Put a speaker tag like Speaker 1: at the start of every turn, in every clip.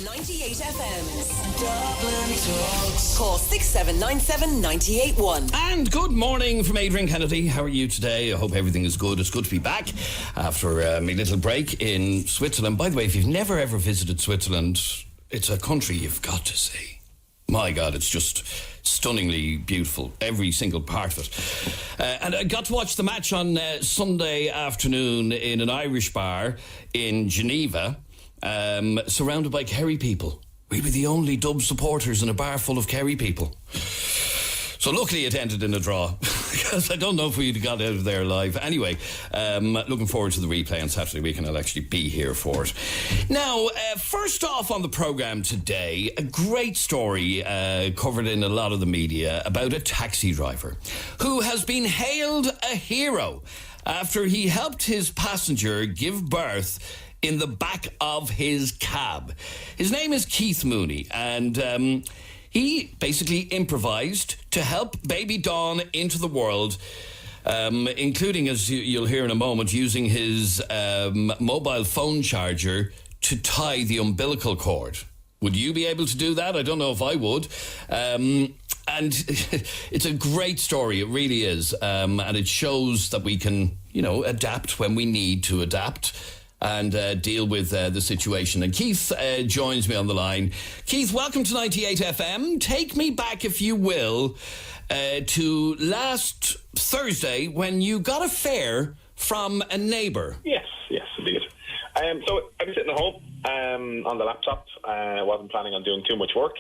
Speaker 1: 98 FM's Dublin Talks. Call 6797 981.
Speaker 2: And good morning from Adrian Kennedy. How are you today? I hope everything is good. It's good to be back after my little break in Switzerland. By the way, if you've never ever visited Switzerland, it's a country you've got to see. My God, it's just stunningly beautiful, every single part of it. And I got to watch the match on Sunday afternoon in an Irish bar in Geneva, surrounded by Kerry people. We were the only Dub supporters in a bar full of Kerry people. So luckily it ended in a draw, because I don't know if we'd got out of there alive. Anyway, looking forward to the replay on Saturday week, and I'll actually be here for it. Now, first off on the programme today, a great story covered in a lot of the media about a taxi driver who has been hailed a hero after he helped his passenger give birth in the back of his cab. His name is Keith Mooney, and he basically improvised to help baby Dawn into the world, including, as you'll hear in a moment, using his mobile phone charger to tie the umbilical cord. Would you be able to do that? I don't know if I would. And it's a great story, it really is. And it shows that we can, adapt when we need to adapt and deal with the situation. And Keith joins me on the line. Keith, welcome to 98 FM. Take me back, if you will, to last Thursday when you got a fare from a neighbour.
Speaker 3: Yes, indeed. So I was sitting at home on the laptop. I wasn't planning on doing too much work.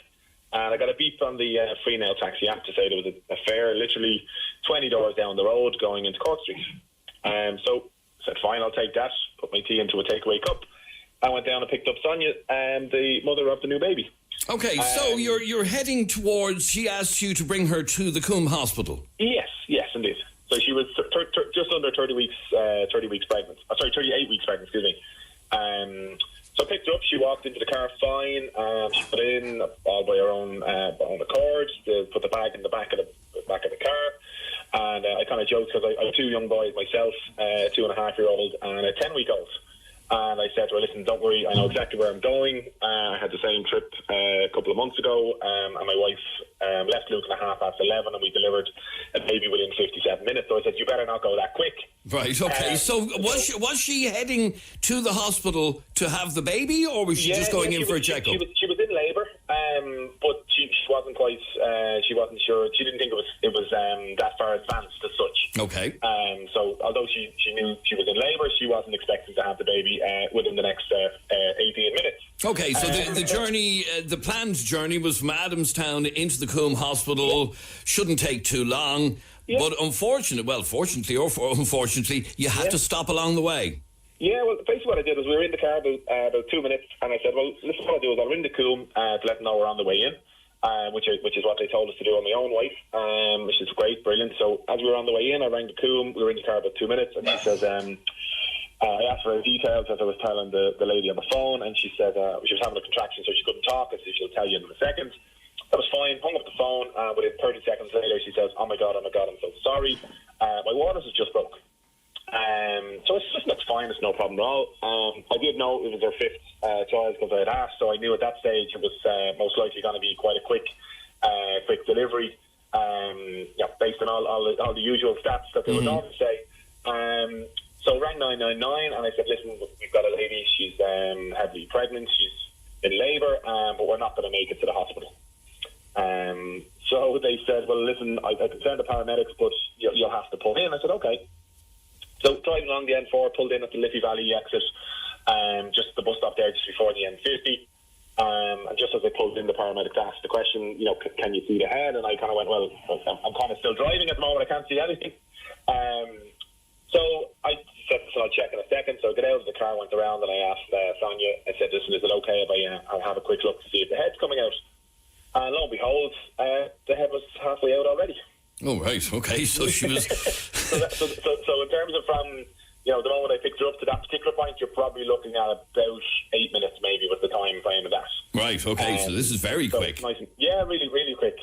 Speaker 3: And I got a beep on the Free Now taxi app to say there was a fare literally 20 doors down the road going into Cork Street. So I said, fine, I'll take that. Put my tea into a takeaway cup. I went down and picked up Sonia, the mother of the new baby.
Speaker 2: Okay, so you're heading towards, she asked you to bring her to the Coombe Hospital.
Speaker 3: Yes, indeed. So she was just under 38 weeks pregnant, excuse me. So I picked her up, she walked into the car fine, she put in all by her own accord, put the bag in the back of the car. And I kind of joked because I have two young boys myself, a 2.5-year-old and a 10-week-old. And I said to her, listen, don't worry, I know exactly where I'm going. I had the same trip a couple of months ago, and my wife left Luke at 11:30, and we delivered a baby within 57 minutes. So I said, you better not go that quick.
Speaker 2: Right, okay. So was she heading to the hospital to have the baby, or was she just going in for a checkup?
Speaker 3: She was in labour, but she wasn't quite, she wasn't sure. She didn't think it was that far advanced as such.
Speaker 2: Okay.
Speaker 3: So although she knew she was in labour, she wasn't expecting to have the baby within the next 18 minutes.
Speaker 2: Okay, so the journey, the planned journey was from Adamstown into the Coombe Hospital. Shouldn't take too long. Yeah. But fortunately or unfortunately, you had to stop along the way.
Speaker 3: Yeah, well, basically what I did was we were in the car about 2 minutes, and I said, well, listen, what I'll do is I'll ring the Coombe to let them know we're on the way in, which is what they told us to do on my own wife, which is great, brilliant. So as we were on the way in, I rang the Coombe, we were in the car about 2 minutes, and she says, I asked for her details as I was telling the lady on the phone, and she said she was having a contraction, so she couldn't talk. I said, she'll tell you in a second. That was fine. Hung up the phone. Within 30 seconds later, she says, oh my God, I'm so sorry. My waters has just broke. So it's just, that's fine. It's no problem at all. I did know it was her fifth child because I had asked, so I knew at that stage it was most likely going to be quite a quick delivery. Based on all the usual stats that they would normally say. So I rang 999 and I said, listen, we've got a lady, she's heavily pregnant, she's in labour, but we're not going to make it to the hospital. So they said, well, listen, I can send the paramedics, but you'll have to pull in. I said, okay. So driving along the N4, pulled in at the Liffey Valley exit, just the bus stop there just before the N50. And just as I pulled in, the paramedics asked the question, can you see the head? And I kind of went, well, I'm kind of still driving at the moment, I can't see anything. So I said, I'll check in a second. So I got out of the car, went around, and I asked Sonia, I said, listen, is it okay if I'll have a quick look to see if the head's coming out? And lo and behold, the head was halfway out already.
Speaker 2: Oh, right, okay, so she was...
Speaker 3: so in terms of from, the moment I picked her up to that particular point, you're probably looking at about 8 minutes maybe was the time frame of that.
Speaker 2: Right, okay, so this is very quick.
Speaker 3: Nice really, really quick.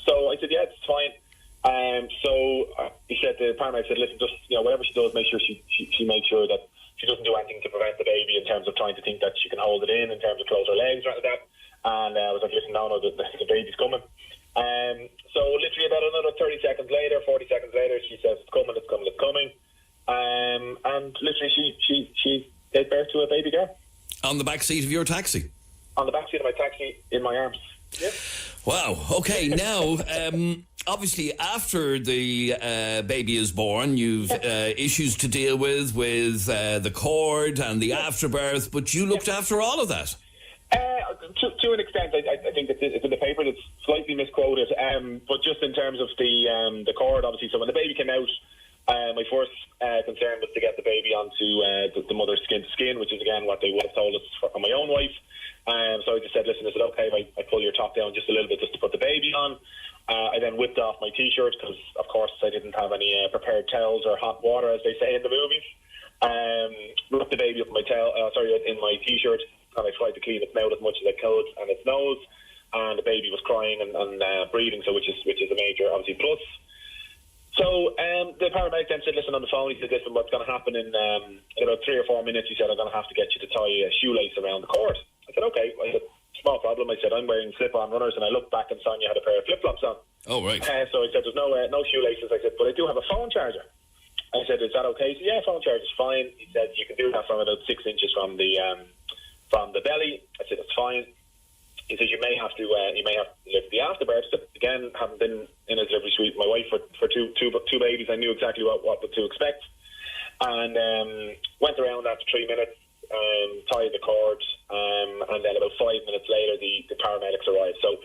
Speaker 3: So I said, yeah, it's fine. So he said, the paramedic said, listen, just, whatever she does, make sure she makes sure that she doesn't do anything to prevent the baby in terms of trying to think that she can hold it in terms of close her legs or anything like that. And I was like, listen, no, the baby's coming. So literally about another 30 seconds later, 40 seconds later, she says, it's coming, it's coming, it's coming. And literally she gave birth to a baby girl.
Speaker 2: On the back seat of your taxi?
Speaker 3: On the back seat of my taxi, in my arms. Yeah.
Speaker 2: Wow. Okay, now, obviously, after the baby is born, you've issues to deal with the cord and the afterbirth, but you looked after all of that.
Speaker 3: To an extent, I think it's in the paper that's slightly misquoted, but just in terms of the cord, obviously, so when the baby came out, my first concern was to get the baby onto the mother's skin to skin, which is again what they would have told us on my own wife. So I just said, listen, is it okay if I pull your top down just a little bit just to put the baby on? I then whipped off my t-shirt because, of course, I didn't have any prepared towels or hot water, as they say in the movies. Whipped the baby up in my in my t-shirt, and I tried to clean its mouth as much as I could and its nose. And the baby was crying and breathing, so which is a major, obviously, plus. So the paramedic then said, listen, on the phone, he said, listen, what's going to happen in about 3 or 4 minutes, he said, I'm going to have to get you to tie a shoelace around the cord. I said, okay. I said, small problem. I said, I'm wearing slip-on runners, and I looked back and Sonia had a pair of flip-flops on.
Speaker 2: Oh, right.
Speaker 3: So I said, there's no shoelaces. I said, but I do have a phone charger. I said, is that okay? He said, yeah, phone charger's fine. He said, you can do that from about 6 inches from the belly. I said, it's fine. He says you may have to lift the afterbirth. So again, having been in a delivery suite with my wife for two babies, I knew exactly what to expect. And went around after 3 minutes, tied the cord, and then about 5 minutes later, the paramedics arrived. So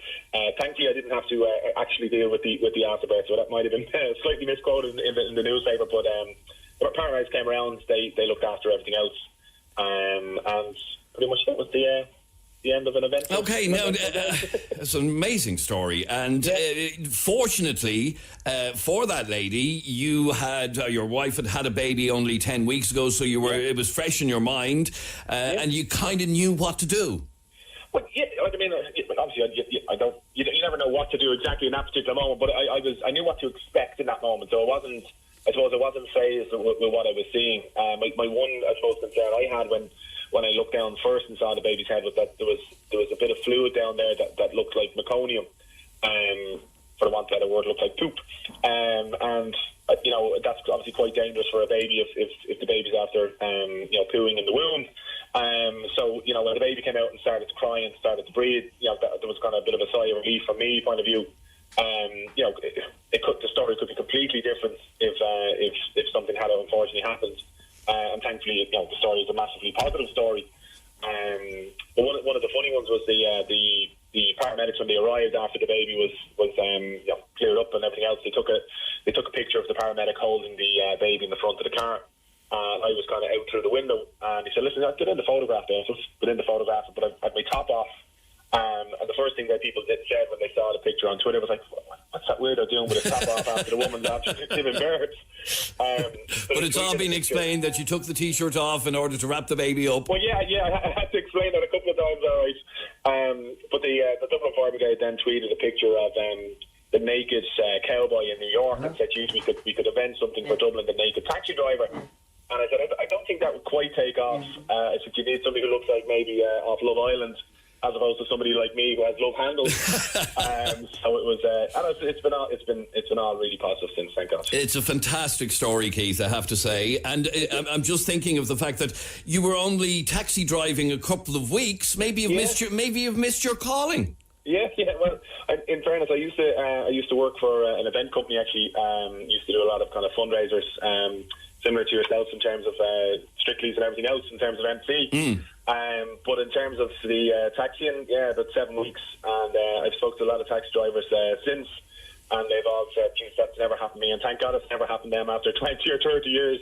Speaker 3: thankfully, I didn't have to actually deal with the afterbirth. So that might have been slightly misquoted in the newspaper. But when paramedics came around, they looked after everything else, and pretty much that was the end of an event.
Speaker 2: Okay, now it's an amazing story, and fortunately for that lady, you had your wife had a baby only 10 weeks ago, so it was fresh in your mind, and you kind of knew what to do.
Speaker 3: Well, yeah, I mean, obviously, you never know what to do exactly in that particular moment, but I knew what to expect in that moment, so I wasn't phased with what I was seeing. My one, I suppose, concern I had when I looked down first and saw the baby's head was that there was a bit of fluid down there that looked like meconium, for the want of a better word, looked like poop, and that's obviously quite dangerous for a baby if the baby's after pooing in the womb. So when the baby came out and started to cry and started to breathe, there was kind of a bit of a sigh of relief from me point of view. The story could be completely different if something had unfortunately happened. And thankfully, the story is a massively positive story. But one of the funny ones was the paramedics, when they arrived after the baby was cleared up and everything else. They took a picture of the paramedic holding the baby in the front of the car. I was kind of out through the window, and he said, "Listen, get in the photograph there." So I was within the photograph, but I had my top off. And the first thing that people said when they saw the picture on Twitter was like, what's that weirdo doing with his top off after the woman's after giving birth?
Speaker 2: But it's all been explained that you took the t-shirt off in order to wrap the baby up.
Speaker 3: Well, yeah, I had to explain that a couple of times, all right. But the Dublin Fire Brigade then tweeted a picture of the naked cowboy in New York and said, geez, we could invent something for Dublin, the naked taxi driver. And I said, I don't think that would quite take off. I said, you need somebody who looks like maybe off Love Island, as opposed to somebody like me who has love handles. So it was, and it's been all really positive since, thank God.
Speaker 2: It's a fantastic story, Keith, I have to say. And I'm just thinking of the fact that you were only taxi driving a couple of weeks. Maybe you've missed your calling.
Speaker 3: Yeah. Well, in fairness, I used to work for an event company. Actually, used to do a lot of kind of fundraisers, similar to yourself in terms of Strictly's and everything else in terms of MC. But in terms of the taxiing, about 7 weeks, and I've spoken to a lot of taxi drivers since, and they've all said, geez, that's never happened to me, and thank God it's never happened to them after 20 or 30 years.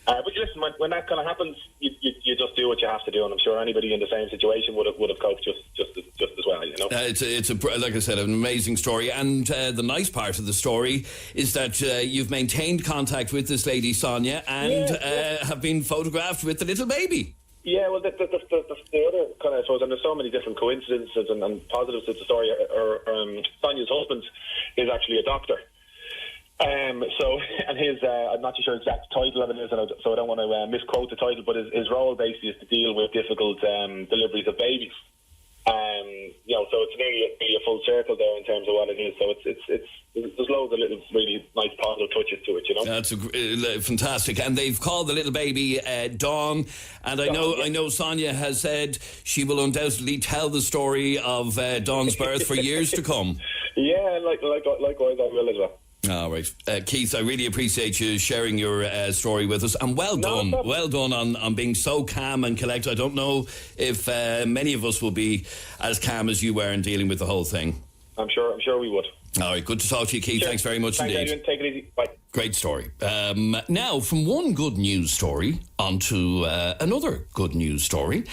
Speaker 3: But listen, when that kind of happens, you just do what you have to do, and I'm sure anybody in the same situation would have coped just as well, you know.
Speaker 2: It's like I said, an amazing story, and the nice part of the story is that you've maintained contact with this lady Sonia and have been photographed with the little baby.
Speaker 3: Yeah, well, the other kind of, I suppose, and there's so many different coincidences and positives to the story. Sonia's husband is actually a doctor. And his, I'm not too sure exact title of it is, so I don't want to misquote the title, but his role basically is to deal with difficult deliveries of babies. So it's nearly a full circle there in terms of what it is. So it's there's loads of little really nice positive touches to it,
Speaker 2: That's fantastic. And they've called the little baby Dawn. And I know Sonia has said she will undoubtedly tell the story of Dawn's birth for years to come.
Speaker 3: Yeah, likewise I will as well.
Speaker 2: All right. Keith, I really appreciate you sharing your story with us. And well done. Well done on being so calm and collected. I don't know if many of us will be as calm as you were in dealing with the whole thing.
Speaker 3: I'm sure we would.
Speaker 2: All right. Good to talk to you, Keith. Sure. Thanks very much indeed.
Speaker 3: Adrian. Take it easy. Bye.
Speaker 2: Great story. Now, from one good news story onto another good news story.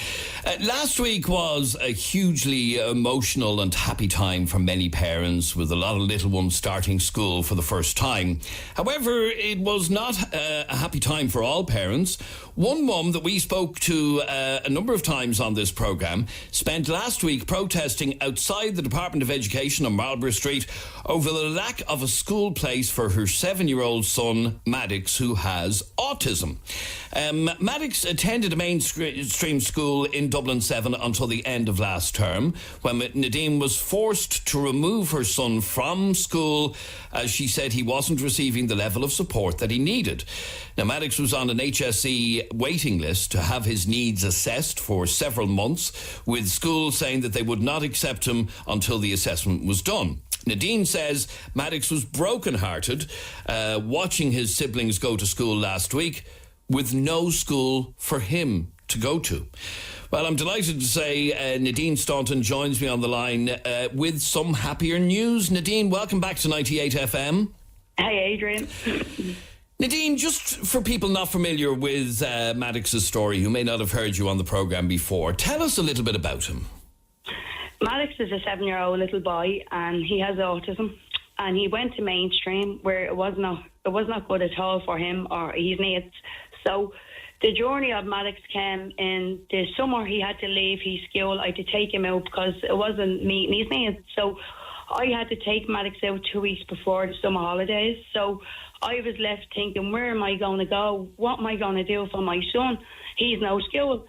Speaker 2: Last week was a hugely emotional and happy time for many parents, with a lot of little ones starting school for the first time. However, it was not a happy time for all parents. One mum that we spoke to a number of times on this programme spent last week protesting outside the Department of Education on Marlborough Street over the lack of a school place for her 7-year-old son, Maddox, who has autism. Maddox attended a mainstream school in Dublin 7 until the end of last term, when Nadine was forced to remove her son from school as she said he wasn't receiving the level of support that he needed. Now, Maddox was on an HSE waiting list to have his needs assessed for several months, with schools saying that they would not accept him until the assessment was done. Nadine says Maddox was brokenhearted watching his siblings go to school last week with no school for him to go to. Well, I'm delighted to say Nadine Staunton joins me on the line with some happier news. Nadine, welcome back to 98 FM.
Speaker 4: Hi, Adrian.
Speaker 2: Nadine, just for people not familiar with Maddox's story, who may not have heard you on the programme before, tell us a little bit about him.
Speaker 4: Maddox is a 7-year-old little boy, and he has autism. And he went to mainstream where it was not good at all for him or his needs. So the journey of Maddox came in the summer. He had to leave his school. I had to take him out because it wasn't meeting his needs. So I had to take Maddox out 2 weeks before the summer holidays. So I was left thinking, where am I going to go? What am I going to do for my son? He's no school.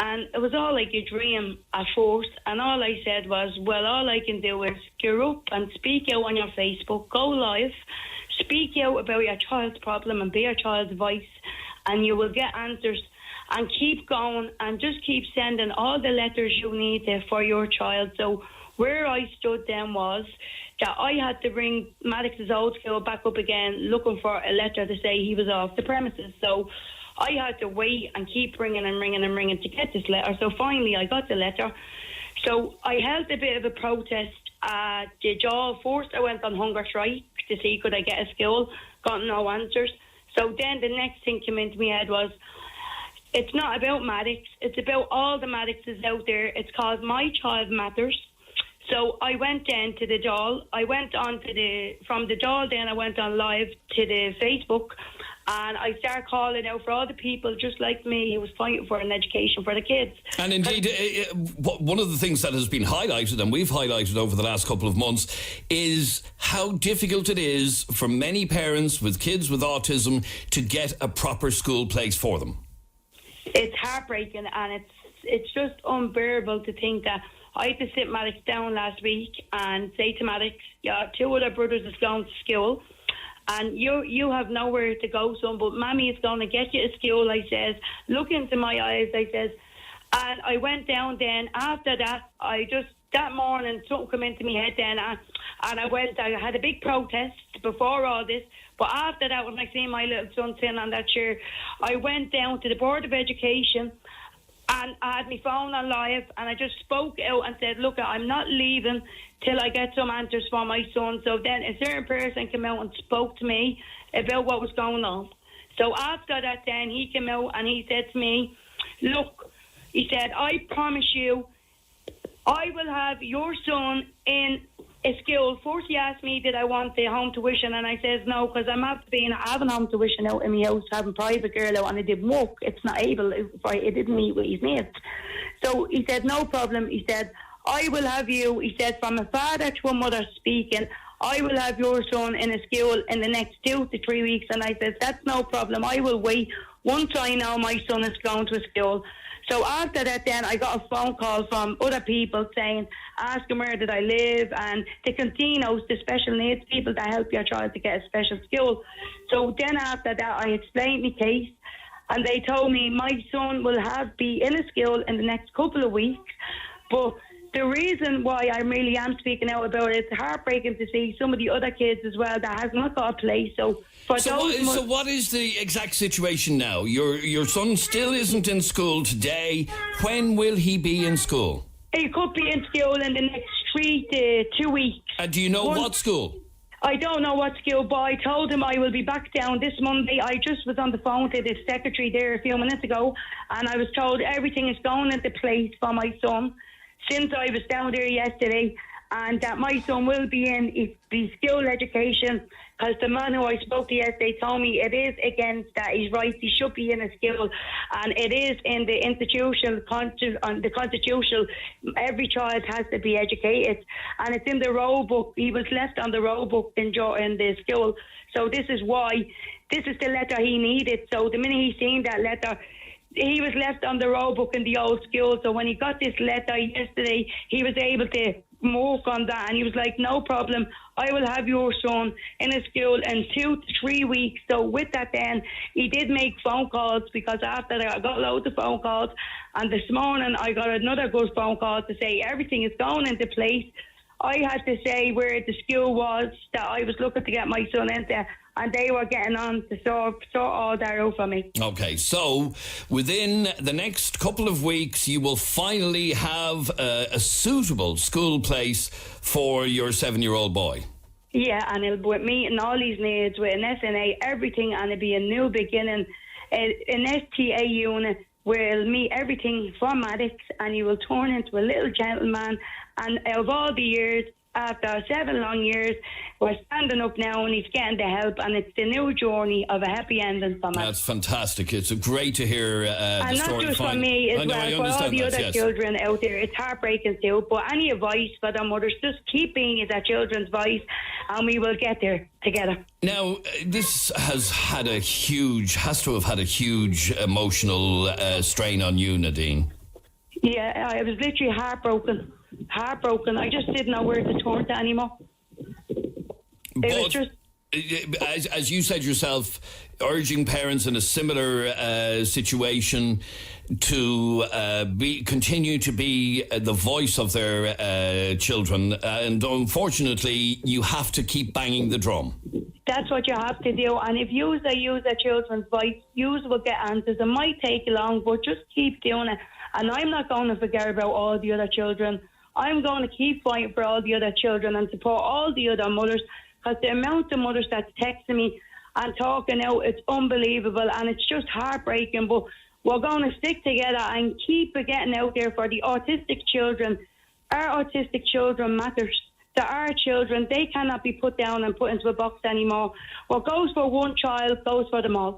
Speaker 4: And it was all like a dream at first. And all I said was, well, all I can do is get up and speak out on your Facebook, go live, speak out about your child's problem and be your child's voice, and you will get answers. And keep going and just keep sending all the letters you need there for your child. So where I stood then was that I had to bring Maddox's old school back up again, looking for a letter to say he was off the premises. So I had to wait and keep ringing to get this letter. So finally I got the letter. So I held a bit of a protest at the job. First I went on hunger strike to see could I get a school. Got no answers. So then the next thing came into my head was, it's not about Maddox. It's about all the Maddoxes out there. It's called My Child Matters. So I went then to the Dáil. I went on to from the Dáil then I went on live to the Facebook, and I started calling out for all the people just like me who was fighting for an education for the kids.
Speaker 2: And indeed, one of the things that has been highlighted, and we've highlighted over the last couple of months, is how difficult it is for many parents with kids with autism to get a proper school place for them.
Speaker 4: It's heartbreaking, and it's just unbearable to think that I had to sit Maddox down last week and say to Maddox, yeah, 2 other brothers is going to school, and you have nowhere to go, son, but Mammy is going to get you to school. I says, look into my eyes, I says. And I went down then. After that, that morning, something came into my head then, and I had a big protest before all this. But after that, when I seen my little son sitting on that chair, I went down to the Board of Education, and I had my phone on live, and I just spoke out and said, look, I'm not leaving till I get some answers for my son. So then a certain person came out and spoke to me about what was going on. So after that then, he came out and he said to me, look, he said, I promise you, I will have your son in a school. First he asked me did I want the home tuition, and I says no, because I'm after having home tuition out in my house, having private girl out, and it didn't work. It's not able, it didn't meet with his needs. So he said no problem. He said I will have you, he said, from a father to a mother speaking, I will have your son in a school in the next 2 to 3 weeks. And I said, that's no problem. I will wait once I know my son is going to a school. So after that, then I got a phone call from other people saying, ask them where did I live, and the Cantinos, the special needs people that help your child to get a special school. So then after that, I explained my case, and they told me my son will be in a school in the next couple of weeks. But the reason why I really am speaking out about it, it's heartbreaking to see some of the other kids as well that has not got a place. So what
Speaker 2: is the exact situation now? Your son still isn't in school today. When will he be in school?
Speaker 4: He could be in school in the next 3 to 2 weeks.
Speaker 2: And do you know what school?
Speaker 4: I don't know what school, but I told him I will be back down this Monday. I just was on the phone to the secretary there a few minutes ago, and I was told everything is going into place for my son since I was down there yesterday, and that my son will be in the school education, because the man who I spoke to yesterday told me it is against that. He's right, he should be in a school, and it is in the institutional, the constitutional, every child has to be educated, and it's in the roll book. He was left on the roll book in the school, so this is why, this is the letter he needed. So the minute he seen that letter, he was left on the roll book in the old school. So when he got this letter yesterday, he was able to work on that, and he was like, no problem, I will have your son in a school in 2 to 3 weeks. So with that, then he did make phone calls, because after that I got loads of phone calls, and this morning I got another good phone call to say everything is going into place. I had to say where the school was that I was looking to get my son into, and they were getting on to sort all that out for me.
Speaker 2: Okay, so within the next couple of weeks, you will finally have a suitable school place for your 7-year-old boy.
Speaker 4: Yeah, and it'll be with meeting all these needs, with an SNA, everything, and it'll be a new beginning. An STA unit where he'll meet everything from Maddox, and he will turn into a little gentleman. And of all the years, after 7 long years, we're standing up now, and he's getting the help, and it's the new journey of a happy ending for me.
Speaker 2: That's fantastic. It's great to hear
Speaker 4: and
Speaker 2: the story.
Speaker 4: And not just for me as well, for all the other children out there. It's heartbreaking too, but any advice for the mothers, just keep being their children's voice, and we will get there together.
Speaker 2: Now, this has to have had a huge emotional strain on you, Nadine.
Speaker 4: Yeah, I was literally heartbroken. I just didn't know where to turn to anymore. It was just,
Speaker 2: as you said yourself, urging parents in a similar situation to continue to be the voice of their children, and unfortunately, you have to keep banging the drum.
Speaker 4: That's what you have to do, and if you use a children's voice, you will get answers. It might take long, but just keep doing it. And I'm not going to forget about all the other children. I'm going to keep fighting for all the other children and support all the other mothers, because the amount of mothers that's texting me and talking out, it's unbelievable, and it's just heartbreaking. But we're going to stick together and keep getting out there for the autistic children. Our autistic children matters. To our children, they cannot be put down and put into a box anymore. What goes for one child goes for them all.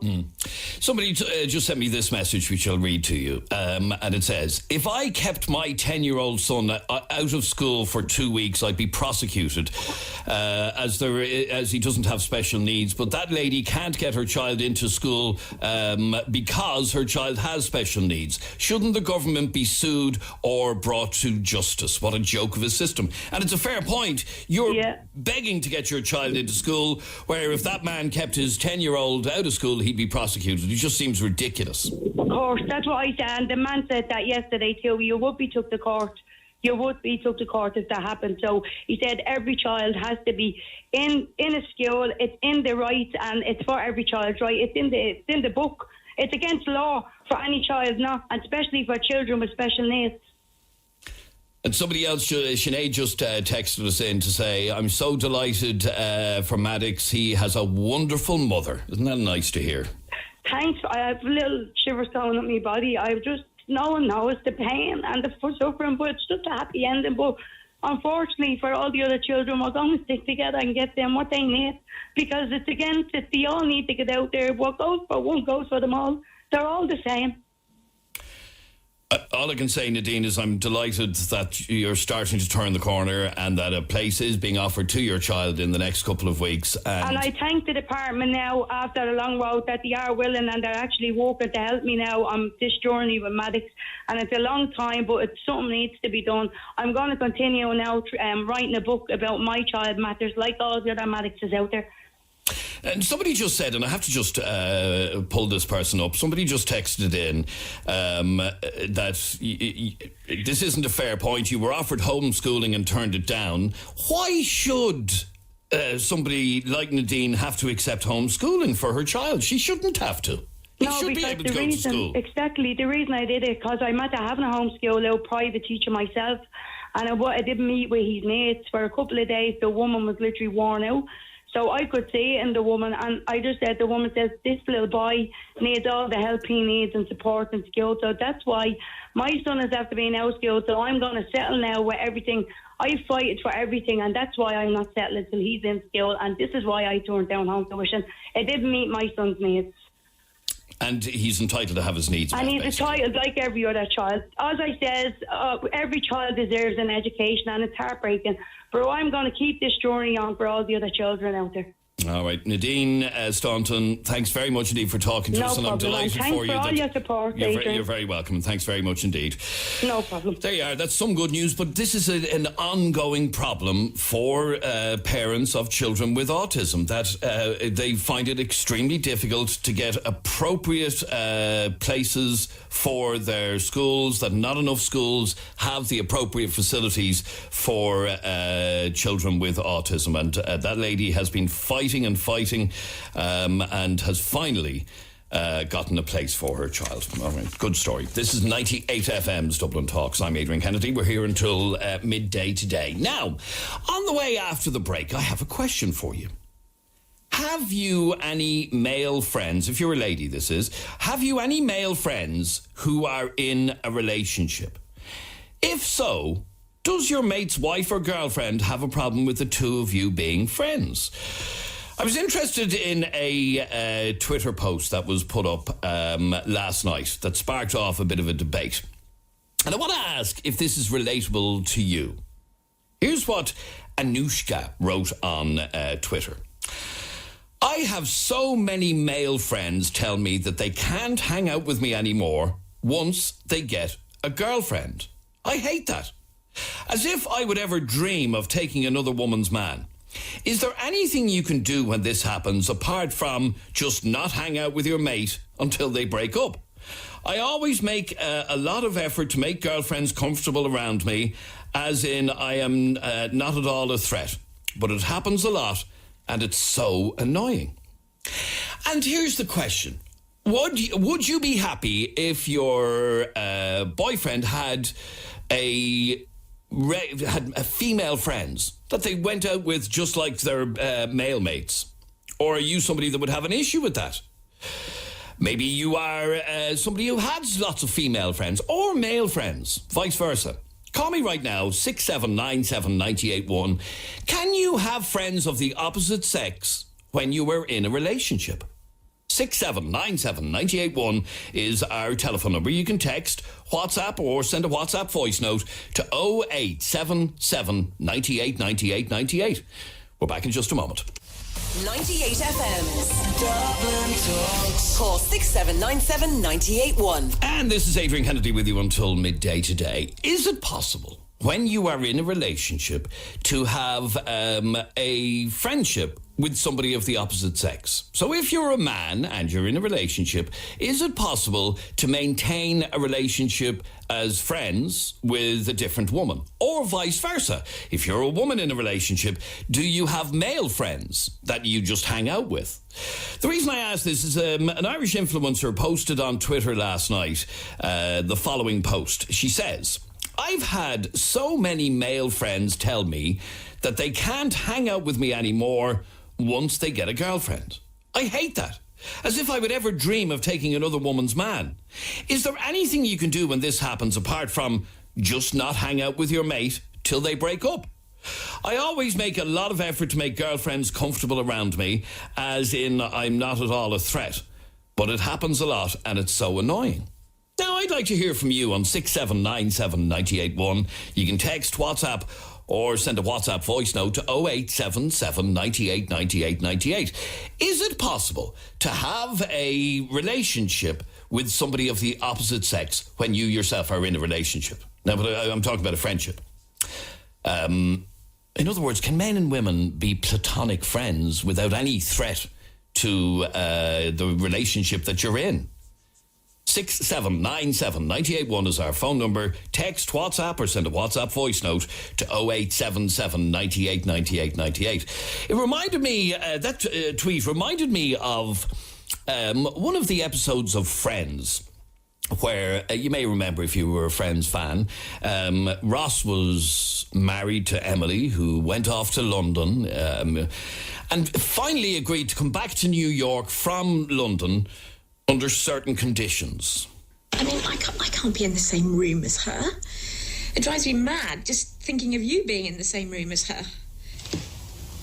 Speaker 2: Somebody just sent me this message, which I'll read to you, and it says, if I kept my 10-year-old son out of school for 2 weeks, I'd be prosecuted, as he doesn't have special needs, but that lady can't get her child into school because her child has special needs. Shouldn't the government be sued or brought to justice? What a joke of a system. And it's a fair point. You're begging to get your child into school, where if that man kept his 10-year-old out of school, he'd be prosecuted. It just seems ridiculous.
Speaker 4: Of course, that's what I said. And the man said that yesterday too. You would be took to court. You would be took to court if that happened. So he said every child has to be in a school. It's in the rights, and it's for every child's right. It's in the book. It's against law for any child, not, and especially for children with special needs.
Speaker 2: And somebody else, Sinead, just texted us in to say, I'm so delighted for Maddox. He has a wonderful mother. Isn't that nice to hear?
Speaker 4: Thanks. I have little shivers going up my body. No one knows the pain and the suffering, but it's just a happy ending. But unfortunately, for all the other children, we're going to stick together and get them what they need, because it's against it. They all need to get out there. What goes for one goes for them all. They're all the same.
Speaker 2: All I can say, Nadine, is I'm delighted that you're starting to turn the corner and that a place is being offered to your child in the next couple of weeks.
Speaker 4: And I thank the department now, after a long road, that they are willing and they're actually working to help me now on this journey with Maddox. And it's a long time, but it's something needs to be done. I'm going to continue now writing a book about my child matters, like all the other Maddoxes out there.
Speaker 2: And somebody just said, and I have to just pull this person up, somebody just texted in that this isn't a fair point. You were offered homeschooling and turned it down. Why should somebody like Nadine have to accept homeschooling for her child? She shouldn't have to. He should be able to go to school.
Speaker 4: Exactly. The reason I did it, because I'm after having a homeschool, a private teacher myself, and I didn't meet with his mates for a couple of days. The woman was literally worn out. So I could see it in the woman, and I just said, the woman says, this little boy needs all the help he needs and support and skill. So that's why my son is after being out of school. So I'm going to settle now with everything. I fight for everything, and that's why I'm not settling until he's in school. And this is why I turned down home tuition. It didn't meet my son's needs.
Speaker 2: And he's entitled to have his needs met.
Speaker 4: And he's entitled like every other child. As I says, every child deserves an education, and it's heartbreaking. But I'm going to keep this journey on for all the other children out there.
Speaker 2: All right, Nadine Staunton, thanks very much indeed for talking to us, and I'm delighted
Speaker 4: and
Speaker 2: for you.
Speaker 4: Thanks for all your support, Adrian.
Speaker 2: You're very welcome, and thanks very much indeed.
Speaker 4: No problem.
Speaker 2: There you are. That's some good news, but this is an ongoing problem for parents of children with autism, that they find it extremely difficult to get appropriate places for their schools, that not enough schools have the appropriate facilities for children with autism. And that lady has been fighting and has finally gotten a place for her child. All right, good story. This is 98 FM's Dublin Talks. I'm Adrian Kennedy. We're here until midday today. Now, on the way after the break, I have a question for you. Have you any male friends, if you're a lady this is, have you any male friends who are in a relationship? If so, does your mate's wife or girlfriend have a problem with the two of you being friends? I was interested in a Twitter post that was put up last night that sparked off a bit of a debate. And I want to ask if this is relatable to you. Here's what Anushka wrote on Twitter. I have so many male friends tell me that they can't hang out with me anymore once they get a girlfriend. I hate that. As if I would ever dream of taking another woman's man. Is there anything you can do when this happens apart from just not hang out with your mate until they break up? I always make a lot of effort to make girlfriends comfortable around me, as in I am not at all a threat. But it happens a lot, and it's so annoying. And here's the question. Would you be happy if your boyfriend had female friends that they went out with just like their male mates? Or are you somebody that would have an issue with that? Maybe you are somebody who has lots of female friends or male friends, vice versa. Call me right now, 6797 981. Can you have friends of the opposite sex when you were in a relationship? 6797 981 is our telephone number. You can text, WhatsApp, or send a WhatsApp voice note to 0877 98 98 98. We're back in just a moment.
Speaker 1: 98 FM's Dublin Talks. Call 6797 981.
Speaker 2: And this is Adrian Kennedy with you until midday today. Is it possible, when you are in a relationship, to have a friendship with somebody of the opposite sex? So if you're a man and you're in a relationship, is it possible to maintain a relationship as friends with a different woman? Or vice versa. If you're a woman in a relationship, do you have male friends that you just hang out with? The reason I ask this is an Irish influencer posted on Twitter last night the following post. She says, I've had so many male friends tell me that they can't hang out with me anymore once they get a girlfriend. I hate that. As if I would ever dream of taking another woman's man. Is there anything you can do when this happens apart from just not hang out with your mate till they break up? I always make a lot of effort to make girlfriends comfortable around me, as in I'm not at all a threat. But it happens a lot and it's so annoying. Now, I'd like to hear from you on 6797981. You can text, WhatsApp, or send a WhatsApp voice note to 0877 98 98 98. Is it possible to have a relationship with somebody of the opposite sex when you yourself are in a relationship? Now, but I'm talking about a friendship. In other words, can men and women be platonic friends without any threat to the relationship that you're in? 6797981 is our phone number. Text, WhatsApp, or send a WhatsApp voice note to 0877 98 98 98. It reminded me, that tweet reminded me of one of the episodes of Friends, where you may remember if you were a Friends fan, Ross was married to Emily, who went off to London and finally agreed to come back to New York from London under certain conditions.
Speaker 5: I mean, I can't be in the same room as her. It drives me mad just thinking of you being in the same room as her.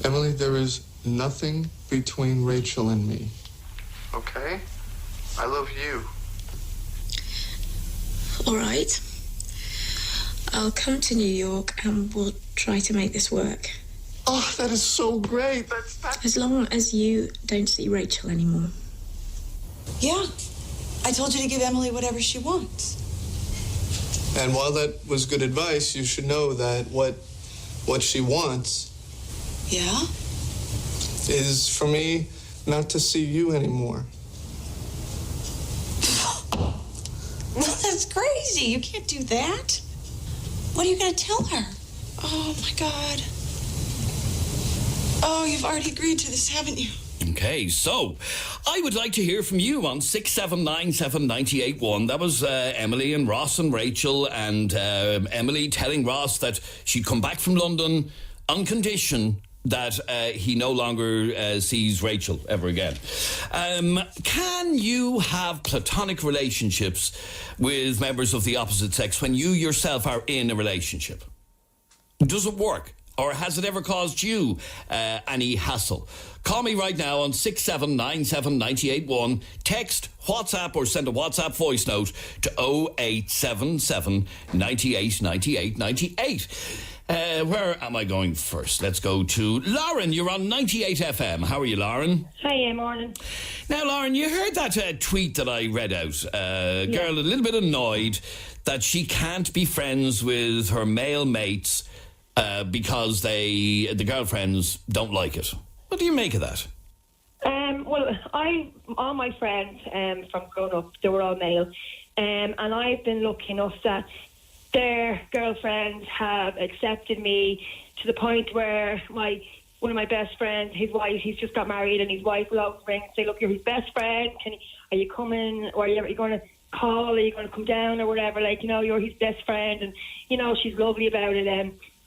Speaker 6: Emily, there is nothing between Rachel and me. Okay? I love you.
Speaker 5: All right. I'll come to New York and we'll try to make this work.
Speaker 6: Oh, that is so great. That's
Speaker 5: As long as you don't see Rachel anymore.
Speaker 7: Yeah. I told you to give Emily whatever she wants.
Speaker 6: And while that was good advice, you should know that what she wants
Speaker 7: Yeah?
Speaker 6: is for me not to see you anymore.
Speaker 7: Well, that's crazy. You can't do that. What are you going to tell her? Oh, my God. Oh, you've already agreed to this, haven't you?
Speaker 2: Okay, so I would like to hear from you on 6797981. That was Emily and Ross and Rachel, and Emily telling Ross that she'd come back from London on condition that he no longer sees Rachel ever again. Can you have platonic relationships with members of the opposite sex when you yourself are in a relationship? Does it work? Or has it ever caused you any hassle? Call me right now on 6797981. Text, WhatsApp, or send a WhatsApp voice note to 0877 98 98 98. Where am I going first? Let's go to Lauren. You're on 98 FM. How are you, Lauren?
Speaker 8: Hi, morning.
Speaker 2: Now, Lauren, you heard that tweet that I read out. Girl a little bit annoyed that she can't be friends with her male mates because the girlfriends don't like it. What do you make of that?
Speaker 8: Well, all my friends from growing up, they were all male, and I've been lucky enough that their girlfriends have accepted me to the point where one of my best friends, his wife, he's just got married, and his wife will always ring and say, "Look, you're his best friend. Are you coming? Or are you going to call? Are you going to come down or whatever? Like, you're his best friend." And she's lovely about it.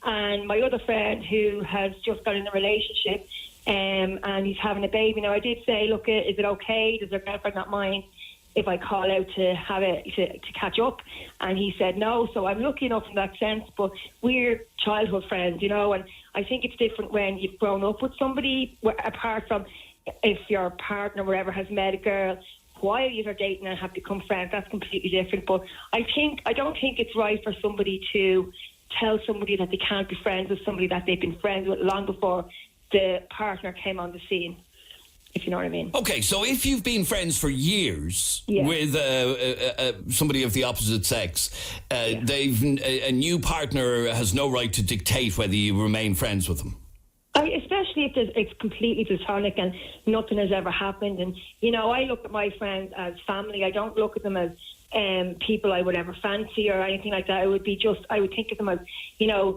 Speaker 8: And my other friend who has just got in a relationship, and he's having a baby. Now, I did say, look, is it okay? Does their girlfriend not mind if I call out to have it to catch up? And he said no. So I'm lucky enough in that sense. But we're childhood friends, and I think it's different when you've grown up with somebody, apart from if your partner, wherever, has met a girl while you're dating and have become friends. That's completely different. But I don't think it's right for somebody to tell somebody that they can't be friends with somebody that they've been friends with long before the partner came on the scene, if you know what I mean. Okay, so if you've been friends for years with somebody of the opposite sex, a new partner has no right to dictate whether you remain friends with them. Especially if it's completely platonic and nothing has ever happened. And, I look at my friends as family. I don't look at them as people I would ever fancy or anything like that. I would think of them as,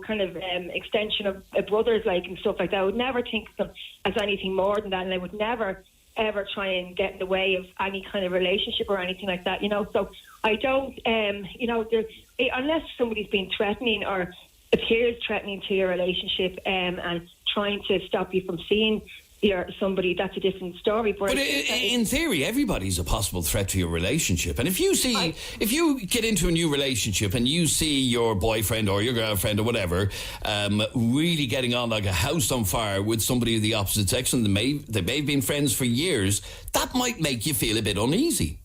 Speaker 8: kind of extension of brothers, and stuff like that. I would never think of them as anything more than that, and I would never ever try and get in the way of any kind of relationship or anything like that. So I don't, unless somebody's been threatening or appears threatening to your relationship and trying to stop you from seeing somebody, that's a different story. But in theory, everybody's a possible threat to your relationship. And if you get into a new relationship and you see your boyfriend or your girlfriend or whatever really getting on like a house on fire with somebody of the opposite sex, and they may have been friends for years, that might make you feel a bit uneasy.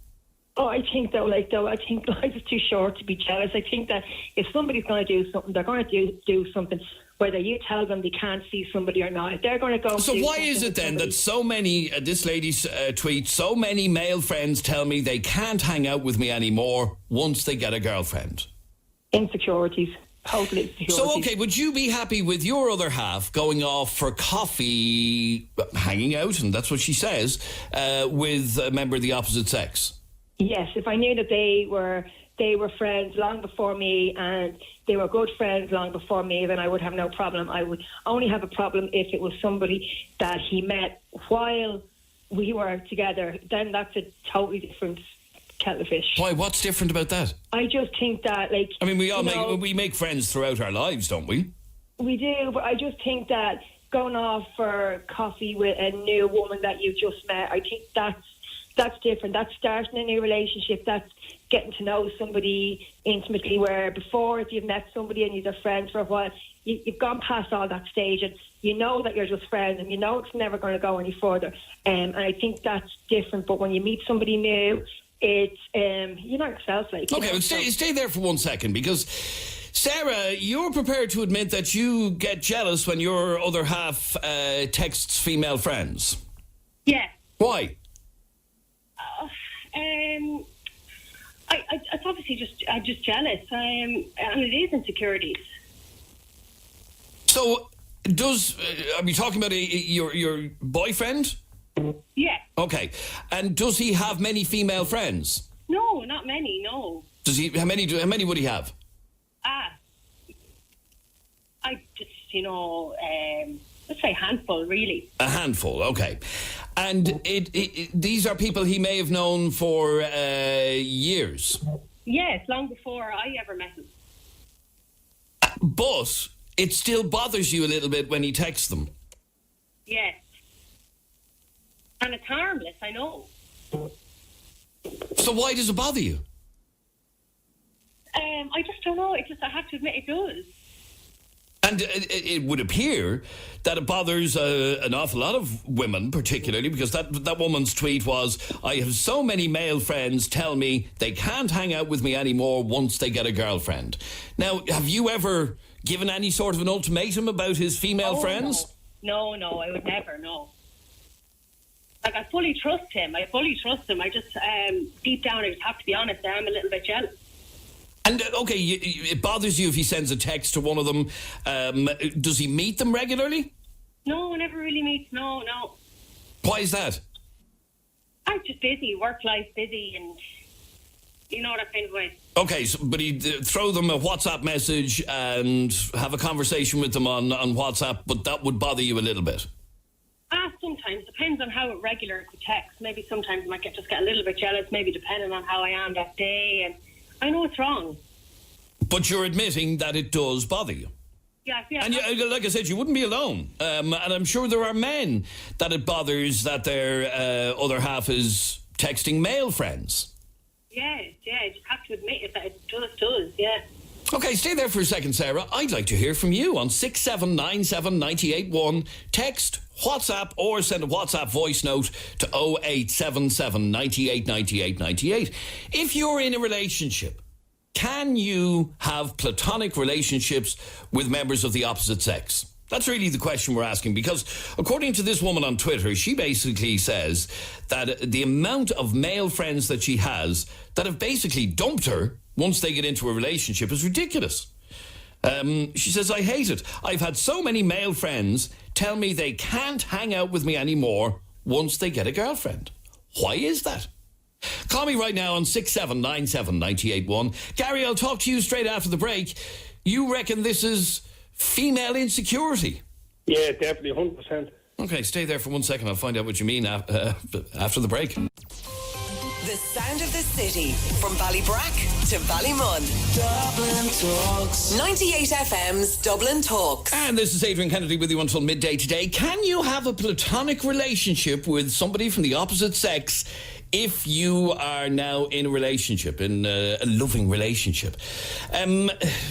Speaker 8: Oh, I think I think life is too short to be jealous. I think that if somebody's going to do something, they're going to do something, whether you tell them they can't see somebody or not. If they're going to go.
Speaker 2: So why is it then that so many, this lady's tweet, so many male friends tell me they can't hang out with me anymore once they get a girlfriend?
Speaker 8: Insecurities. Totally insecurities.
Speaker 2: So, okay, would you be happy with your other half going off for coffee, hanging out, and that's what she says, with a member of the opposite sex?
Speaker 8: Yes, if I knew that they were friends long before me and they were good friends long before me, then I would have no problem. I would only have a problem if it was somebody that he met while we were together. Then that's a totally different kettle of fish.
Speaker 2: Why? What's different about that?
Speaker 8: I just think that, like...
Speaker 2: I mean, we make friends throughout our lives, don't we?
Speaker 8: We do, but I just think that going off for coffee with a new woman that you just met, I think that's different. That's starting a new relationship. That's getting to know somebody intimately, where before, if you've met somebody and you're friends for a while, you've gone past all that stage and you know that you're just friends and you know it's never going to go any further. And I think that's different. But when you meet somebody new, it's you're not yourself. Like,
Speaker 2: okay, but stay there for 1 second, because Sarah, you're prepared to admit that you get jealous when your other half texts female friends.
Speaker 9: Yeah.
Speaker 2: Why?
Speaker 9: It's obviously just jealous, and it is insecurities.
Speaker 2: So, are we talking about your boyfriend?
Speaker 9: Yeah.
Speaker 2: Okay, and does he have many female friends?
Speaker 9: No, not many. No.
Speaker 2: Does he? How many would he have?
Speaker 9: I just let's say a handful, really.
Speaker 2: A handful, okay. And these are people he may have known for years.
Speaker 9: Yes, long before I ever met him.
Speaker 2: But it still bothers you a little bit when he texts them.
Speaker 9: Yes. And it's harmless, I know.
Speaker 2: So why does it bother you?
Speaker 9: I just don't know. I have to admit it does.
Speaker 2: And it would appear that it bothers an awful lot of women, particularly, because that woman's tweet was, I have so many male friends tell me they can't hang out with me anymore once they get a girlfriend. Now, have you ever given any sort of an ultimatum about his female friends?
Speaker 9: No, I would never, no. Like, I fully trust him. I just, deep down, I just have to be honest, I'm a little bit jealous.
Speaker 2: And, okay, it bothers you if he sends a text to one of them. Does he meet them regularly?
Speaker 9: No, never really meets, no.
Speaker 2: Why is that?
Speaker 9: I'm just busy, work life busy, and you know, that kind of way.
Speaker 2: Okay, but he'd throw them a WhatsApp message and have a conversation with them on WhatsApp, but that would bother you a little bit?
Speaker 9: Sometimes. Depends on how regular it's a text. Maybe sometimes I might just get a little bit jealous, maybe depending on how I am that day, and I know it's wrong.
Speaker 2: But you're admitting that it does bother you.
Speaker 9: Yeah.
Speaker 2: And like I said, you wouldn't be alone. And I'm sure there are men that it bothers that their other half is texting male friends.
Speaker 9: Yeah, I just have to admit it, that it does, yeah.
Speaker 2: Okay, stay there for a second, Sarah. I'd like to hear from you on 6797 981. Text, WhatsApp, or send a WhatsApp voice note to 0877 98 98 98. If you're in a relationship, can you have platonic relationships with members of the opposite sex? That's really the question we're asking, because according to this woman on Twitter, she basically says that the amount of male friends that she has that have basically dumped her once they get into a relationship is ridiculous. She says, I hate it. I've had so many male friends tell me they can't hang out with me anymore once they get a girlfriend. Why is that? Call me right now on 6797 981. Gary, I'll talk to you straight after the break. You reckon this is female insecurity?
Speaker 10: Yeah, definitely, 100%.
Speaker 2: Okay, stay there for 1 second. I'll find out what you mean after the break.
Speaker 1: The sound of the city, from Ballybrack to Ballymun. Dublin Talks. 98 FM's Dublin Talks.
Speaker 2: And this is Adrian Kennedy with you until midday today. Can you have a platonic relationship with somebody from the opposite sex if you are now in a relationship, in a loving relationship.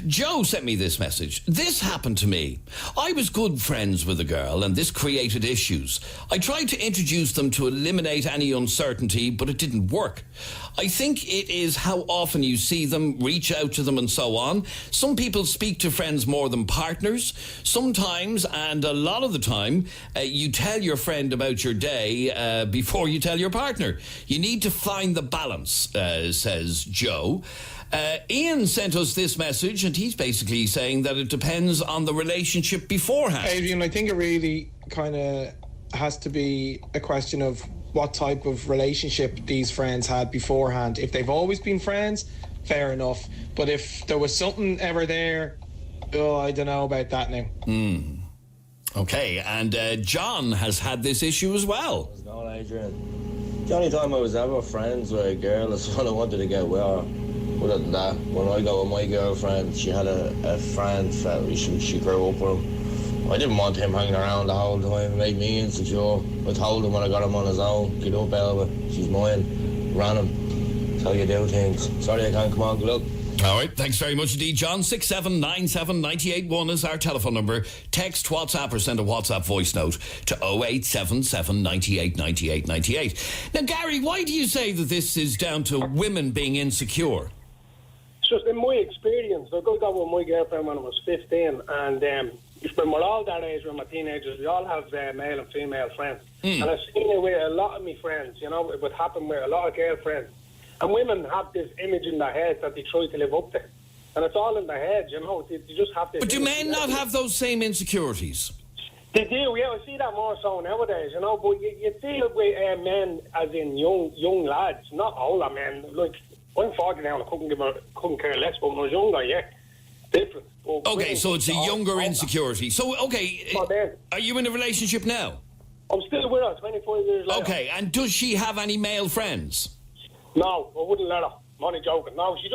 Speaker 2: Joe sent me this message. This happened to me. I was good friends with a girl and this created issues. I tried to introduce them to eliminate any uncertainty, but it didn't work. I think it is how often you see them, reach out to them and so on. Some people speak to friends more than partners. Sometimes, and a lot of the time, you tell your friend about your day before you tell your partner. You need to find the balance, says Joe. Ian sent us this message, and he's basically saying that it depends on the relationship beforehand.
Speaker 11: Adrian, I think it really kind of has to be a question of what type of relationship these friends had beforehand. If they've always been friends, fair enough. But if there was something ever there, I don't know about that now.
Speaker 2: Okay, and John has had this issue as well.
Speaker 12: How's it going, Adrian? The only time I was ever friends with a girl is when I wanted to get with her. Other than that, when I got with my girlfriend, she had a friend, she grew up with him. I didn't want him hanging around the whole time. It made me insecure. I told him when I got him on his own, get up, Elba, she's mine. Ran him. That's how you do things. Sorry I can't come on, good luck.
Speaker 2: All right, thanks very much indeed, John. 6797981 is our telephone number. Text, WhatsApp, or send a WhatsApp voice note to 0877 98 98 98. Now, Gary, why do you say that this is down to women being insecure?
Speaker 10: It's just in my experience. I got with my girlfriend when I was 15, and when we're all that age, when we're teenagers, we all have male and female friends. And I've seen it with a lot of my friends, you know, it would happen with a lot of girlfriends. And women have this image in their head that they try to live up to. And it's all in their head, you know. They just have this.
Speaker 2: But do men not have those same insecurities?
Speaker 10: They do, yeah. I see that more so nowadays, you know. But you deal with men as in young lads, not older men. Like, I'm 40 now and I couldn't care less, but when I was younger, yeah. Different. But
Speaker 2: okay, so it's a younger insecurity. So, okay, are you in a relationship now?
Speaker 10: I'm still with her, 25 years later.
Speaker 2: Okay, and does she have any male friends?
Speaker 10: No, I wouldn't let her. I'm only joking. No, she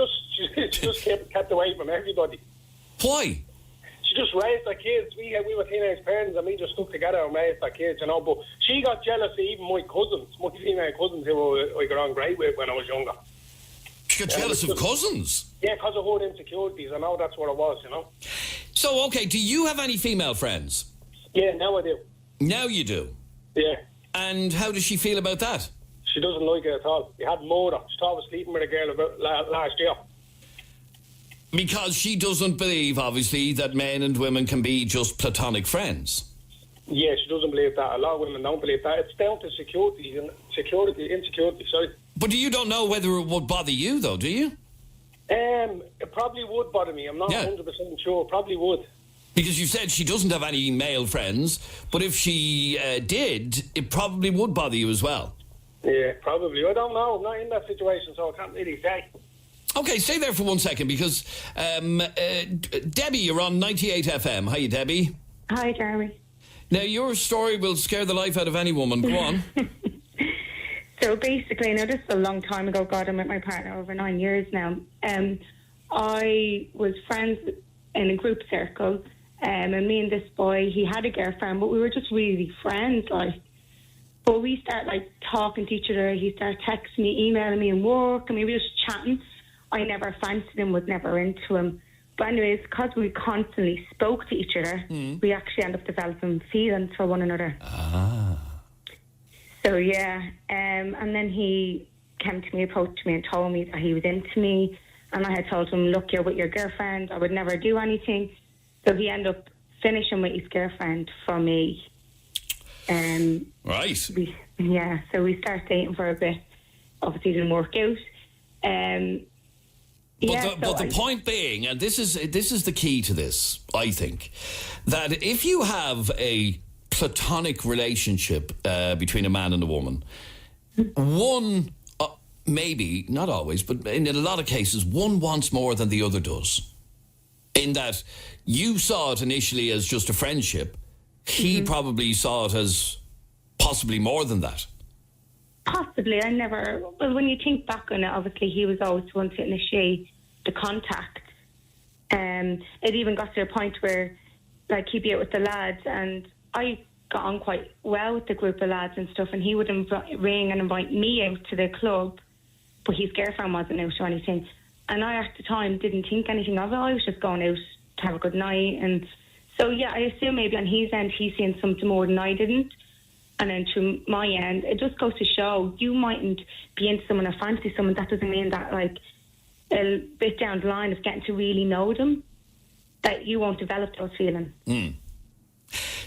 Speaker 10: just kept away from everybody.
Speaker 2: Why?
Speaker 10: She just raised her kids. We were teenage parents and we just stuck together and raised our kids, you know. But she got jealous of even my cousins, my female cousins who I got on great with when I was younger.
Speaker 2: She got jealous of cousins?
Speaker 10: Yeah, because of her insecurities. I know that's what it was, you know.
Speaker 2: So, okay, do you have any female friends?
Speaker 10: Yeah, now I do.
Speaker 2: Now you do?
Speaker 10: Yeah.
Speaker 2: And how does she feel about that?
Speaker 10: She doesn't like it at all. We had murder. She thought I was sleeping with a girl about last year.
Speaker 2: Because she doesn't believe, obviously, that men and women can be just platonic friends.
Speaker 10: Yeah, she doesn't believe that. A lot of women don't believe that. It's down to insecurity, sorry.
Speaker 2: But you don't know whether it would bother you, though, do you?
Speaker 10: It probably would bother me. I'm not 100% sure. Probably would.
Speaker 2: Because you said she doesn't have any male friends, but if she did, it probably would bother you as well.
Speaker 10: Yeah, probably. I don't know. I'm not in that situation, so I can't really say.
Speaker 2: Okay, stay there for 1 second, because Debbie, you're on 98 FM. Hiya, Debbie.
Speaker 4: Hi, Jeremy.
Speaker 2: Now, your story will scare the life out of any woman. Go on.
Speaker 4: So basically, now this is a long time ago. God, I'm with my partner over 9 years now. I was friends in a group circle, and me and this boy, he had a girlfriend, but we were just really friends, like. But we start talking to each other. He started texting me, emailing me in work, and we were just chatting. I never fancied him, was never into him. But anyways, because we constantly spoke to each other, we actually ended up developing feelings for one another. So yeah, and then he came to me, approached me and told me that he was into me. And I had told him, look, you're with your girlfriend. I would never do anything. So he ended up finishing with his girlfriend for me.
Speaker 2: Right.
Speaker 4: So we started dating for a bit. Obviously, it didn't work out.
Speaker 2: But the point being, and this is the key to this, I think, that if you have a platonic relationship between a man and a woman, one, maybe, not always, but in a lot of cases, one wants more than the other does. In that you saw it initially as just a friendship, he probably saw it as possibly more than that.
Speaker 4: Possibly. Well, when you think back on it, obviously he was always the one to initiate the contact. It even got to a point where, he'd be out with the lads, and I got on quite well with the group of lads and stuff, and he would ring and invite me out to the club, but his girlfriend wasn't out or anything. And I, at the time, didn't think anything of it. I was just going out to have a good night. And so, yeah, I assume maybe on his end, he's seeing something more than I didn't. And then to my end, it just goes to show you mightn't be into someone or fancy someone. That doesn't mean that, like, a bit down the line of getting to really know them, that you won't develop those feelings.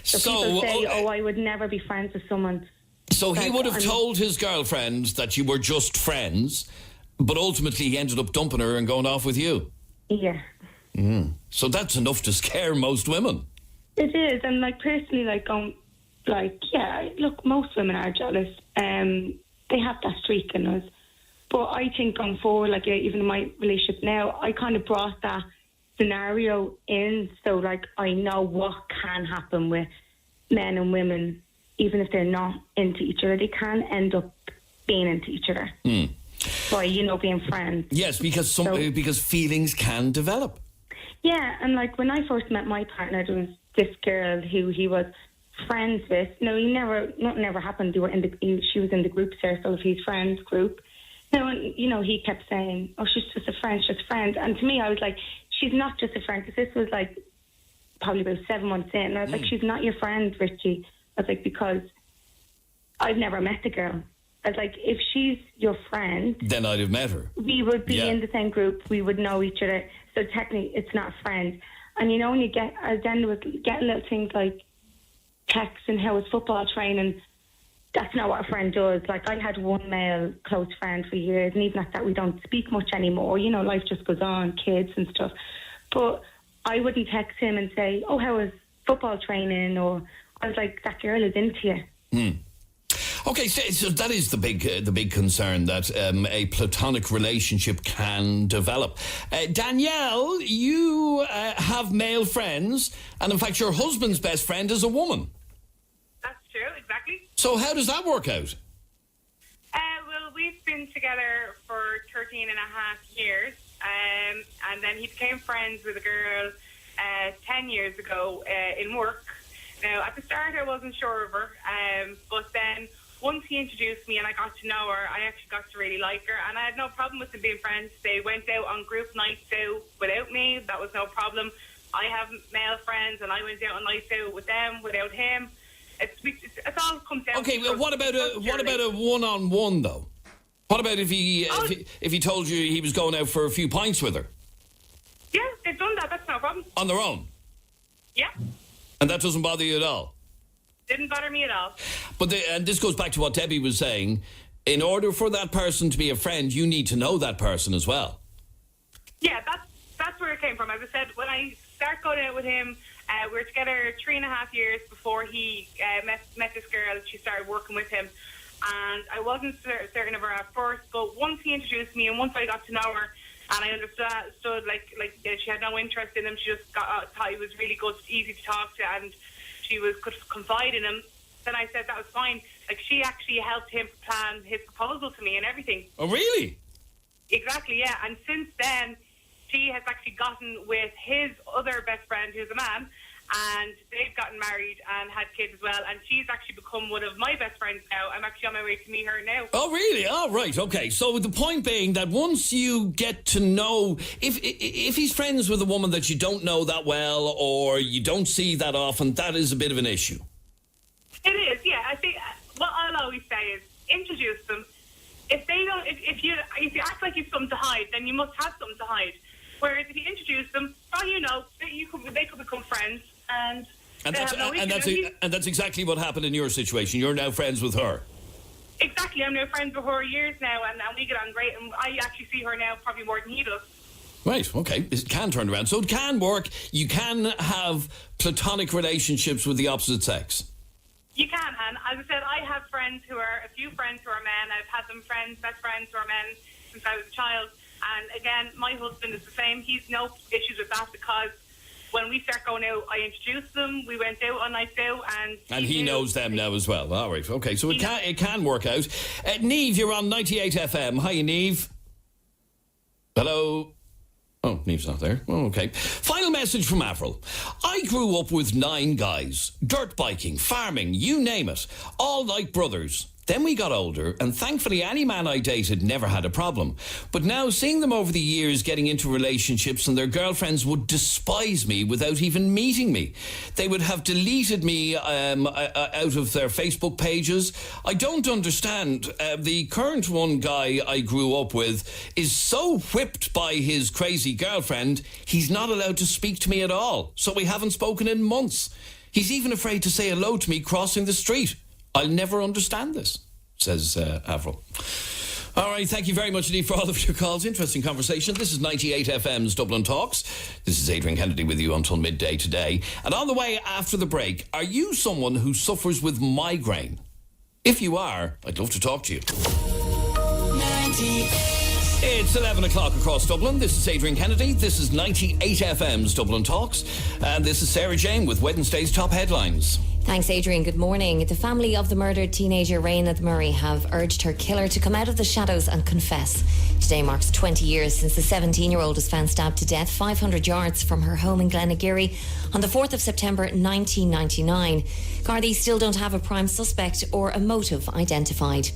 Speaker 4: So people say, I would never be friends with someone.
Speaker 2: So he would have told his girlfriend that you were just friends, but ultimately he ended up dumping her and going off with you.
Speaker 4: Yeah.
Speaker 2: So that's enough to scare most women.
Speaker 4: It is, and like personally, look, most women are jealous. They have that streak in us. But I think going forward, like even in my relationship now, I kind of brought that scenario in, so like I know what can happen with men and women, even if they're not into each other. They can end up being into each other by, being friends.
Speaker 2: Yes, because feelings can develop.
Speaker 4: Yeah, and like when I first met my partner, there was this girl who he was friends with. No, nothing ever happened. She was in the group circle of his friends group. No, and he kept saying, "Oh, she's just a friend, she's just a friend." And to me, I was like, "She's not just a friend." Because this was like probably about 7 months in, and I was like, "She's not your friend, Richie." I was like, because I've never met the girl. I was like, if she's your friend,
Speaker 2: then I'd have met her.
Speaker 4: We would be in the same group. We would know each other. So technically, it's not a friend. And when you get, then with getting little things like texts and how is football training. That's not what a friend does. Like, I had one male close friend for years, and even at that, we don't speak much anymore. Life just goes on, kids and stuff. But I wouldn't text him and say, "Oh, how is football training?" Or I was like, "That girl is into you."
Speaker 2: Okay, so that is the big concern, that a platonic relationship can develop. Danielle, you have male friends, and in fact, your husband's best friend is a woman.
Speaker 13: That's true, exactly.
Speaker 2: So how does that work out?
Speaker 13: Well, we've been together for 13 and a half years, and then he became friends with a girl 10 years ago in work. Now, at the start, I wasn't sure of her, but then once he introduced me and I got to know her, I actually got to really like her, and I had no problem with them being friends. They went out on group nights out without me. That was no problem. I have male friends, and I went out on nights out with them, without him. It's all comes down.
Speaker 2: Okay, well, what about a one-on-one though? What about if he told you he was going out for a few pints with her?
Speaker 13: Yeah, they've done that. That's no problem.
Speaker 2: On their own?
Speaker 13: Yeah.
Speaker 2: And that doesn't bother you at all?
Speaker 13: Didn't bother me at all.
Speaker 2: But and this goes back to what Debbie was saying. In order for that person to be a friend, you need to know that person as well.
Speaker 13: Yeah, that's where it came from. As I said, when I started going out with him, we were together 3.5 years before he met this girl. She started working with him, and I wasn't certain of her at first. But once he introduced me, and once I got to know her, and I understood like she had no interest in him. She just thought he was really good, easy to talk to, and she could confide in him. Then I said that was fine. Like, she actually helped him plan his proposal to me and everything.
Speaker 2: Oh, really?
Speaker 13: Exactly, yeah. And since then, she has actually gotten with his other best friend, who's a man, and they've gotten married and had kids as well. And she's actually become one of my best friends now. I'm actually on my way to meet her now.
Speaker 2: Oh, really? Oh, right. Okay. So the point being that once you get to know, if he's friends with a woman that you don't know that well or you don't see that often, that is a bit of an issue.
Speaker 13: It is, yeah. I think what I'll always say is introduce them. If they don't, if you act like you've something to hide, then you must have something to hide. Whereas if you introduce them, they could become friends. And
Speaker 2: that's exactly what happened in your situation. You're now friends with her.
Speaker 13: Exactly. I'm now friends with her years now, and we get on great. And I actually see her now probably more than he does.
Speaker 2: Right, okay. It can turn around. So it can work. You can have platonic relationships with the opposite sex.
Speaker 13: You can, and as I said, I have a few friends who are men. I've had them best friends who are men since I was a child. And again, my husband is the same. He's no issues with that, because when we start going out, I introduced them. We went out on nights out, and
Speaker 2: he knows them now as well. All right, okay. So it can work out. Niamh, you're on 98 FM. Hi, Niamh. Hello. Oh, Niamh's not there. Oh, okay. Final message from Avril. I grew up with 9 guys. Dirt biking, farming, you name it. All like brothers. Then we got older, and thankfully any man I dated never had a problem. But now seeing them over the years getting into relationships, and their girlfriends would despise me without even meeting me. They would have deleted me out of their Facebook pages. I don't understand. The current one guy I grew up with is so whipped by his crazy girlfriend, he's not allowed to speak to me at all. So we haven't spoken in months. He's even afraid to say hello to me crossing the street. I'll never understand this, says Avril. All right, thank you very much indeed for all of your calls. Interesting conversation. This is 98 FM's Dublin Talks. This is Adrian Kennedy with you until midday today. And on the way after the break, are you someone who suffers with migraine? If you are, I'd love to talk to you. 98. It's 11 o'clock across Dublin. This is Adrian Kennedy. This is 98 FM's Dublin Talks. And this is Sarah Jane with Wednesday's top headlines.
Speaker 14: Thanks, Adrian. Good morning. The family of the murdered teenager Rayneth Murray have urged her killer to come out of the shadows and confess. Today marks 20 years since the 17-year-old was found stabbed to death 500 yards from her home in Glenageary on the 4th of September 1999. Gardaí still don't have a prime suspect or a motive identified.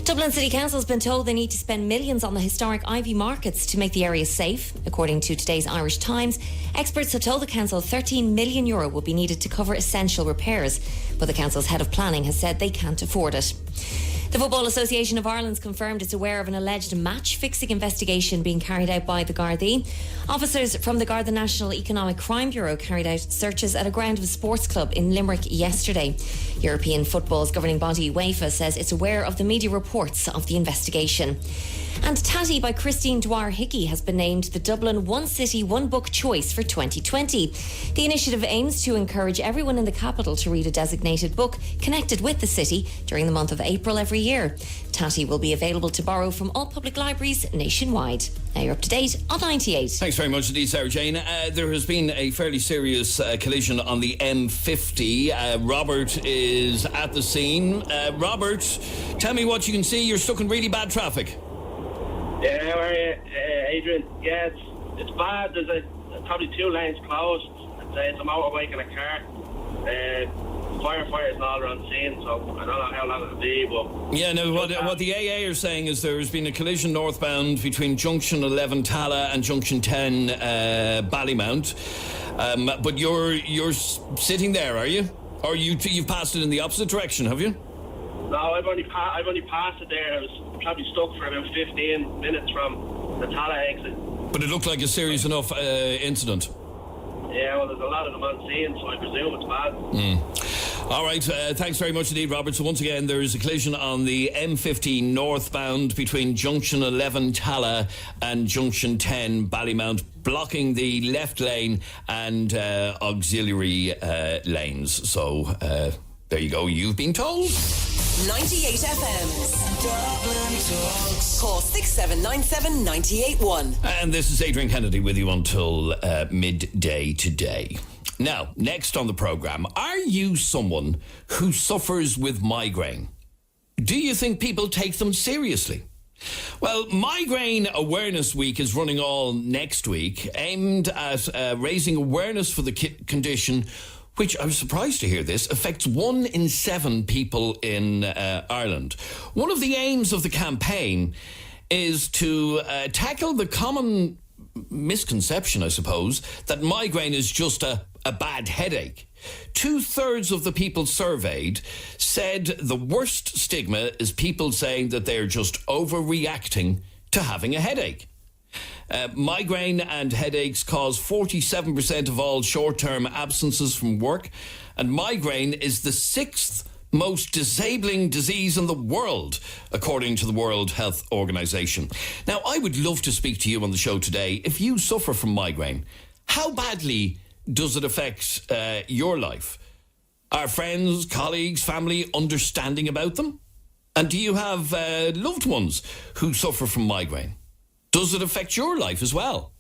Speaker 14: Dublin City Council has been told they need to spend millions on the historic Ivy markets to make the area safe. According to today's Irish Times, experts have told the council €13 million will be needed to cover essential repairs, but the council's head of planning has said they can't afford it. The Football Association of Ireland's confirmed it's aware of an alleged match-fixing investigation being carried out by the Gardaí. Officers from the Garda National Economic Crime Bureau carried out searches at a ground of a sports club in Limerick yesterday. European football's governing body UEFA says it's aware of the media reports of the investigation. And Tatty by Christine Dwyer Hickey has been named the Dublin One City, One Book choice for 2020. The initiative aims to encourage everyone in the capital to read a designated book connected with the city during the month of April every year. Tatty will be available to borrow from all public libraries nationwide. Now you're up to date on 98.
Speaker 2: Thanks very much indeed, Sarah Jane. There has been a fairly serious collision on the M50. Robert is at the scene. Robert, tell me what you can see. You're stuck in really bad traffic.
Speaker 15: Yeah, how are you, Adrian? Yeah, it's bad. There's probably 2 lanes closed. It's a motorbike and a car. Firefighters and all are on scene, so I don't know how long it'll be, but... Yeah, no,
Speaker 2: what the AA are saying is there's been a collision northbound between Junction 11 Tala and Junction 10 Ballymount. But you're sitting there, are you? Or you've passed it in the opposite direction, have you?
Speaker 15: No, I've only passed it there. I was probably stuck for about 15 minutes from the Tala exit.
Speaker 2: But it looked like a serious enough incident.
Speaker 15: Yeah, well, there's a lot of them on scene, so I presume it's bad.
Speaker 2: All right, thanks very much indeed, Robert. So once again, there is a collision on the M50 northbound between Junction 11 Tala and Junction 10 Ballymount, blocking the left lane and auxiliary lanes. So there you go, you've been told.
Speaker 1: 98 FM's Dublin Talks. Call 6797 981.
Speaker 2: And this is Adrian Kennedy with you until midday today. Now, next on the programme, are you someone who suffers with migraine? Do you think people take them seriously? Well, Migraine Awareness Week is running all next week, aimed at raising awareness for the condition, which, I was surprised to hear this, affects 1 in 7 people in Ireland. One of the aims of the campaign is to tackle the common misconception, I suppose, that migraine is just a bad headache. 2/3 of the people surveyed said the worst stigma is people saying that they're just overreacting to having a headache. Migraine and headaches cause 47% of all short-term absences from work, and migraine is the 6th most disabling disease in the world, according to the World Health Organization. Now, I would love to speak to you on the show today. If you suffer from migraine, how badly does it affect your life? Are friends, colleagues, family understanding about them? And do you have loved ones who suffer from migraine? Does it affect your life as well?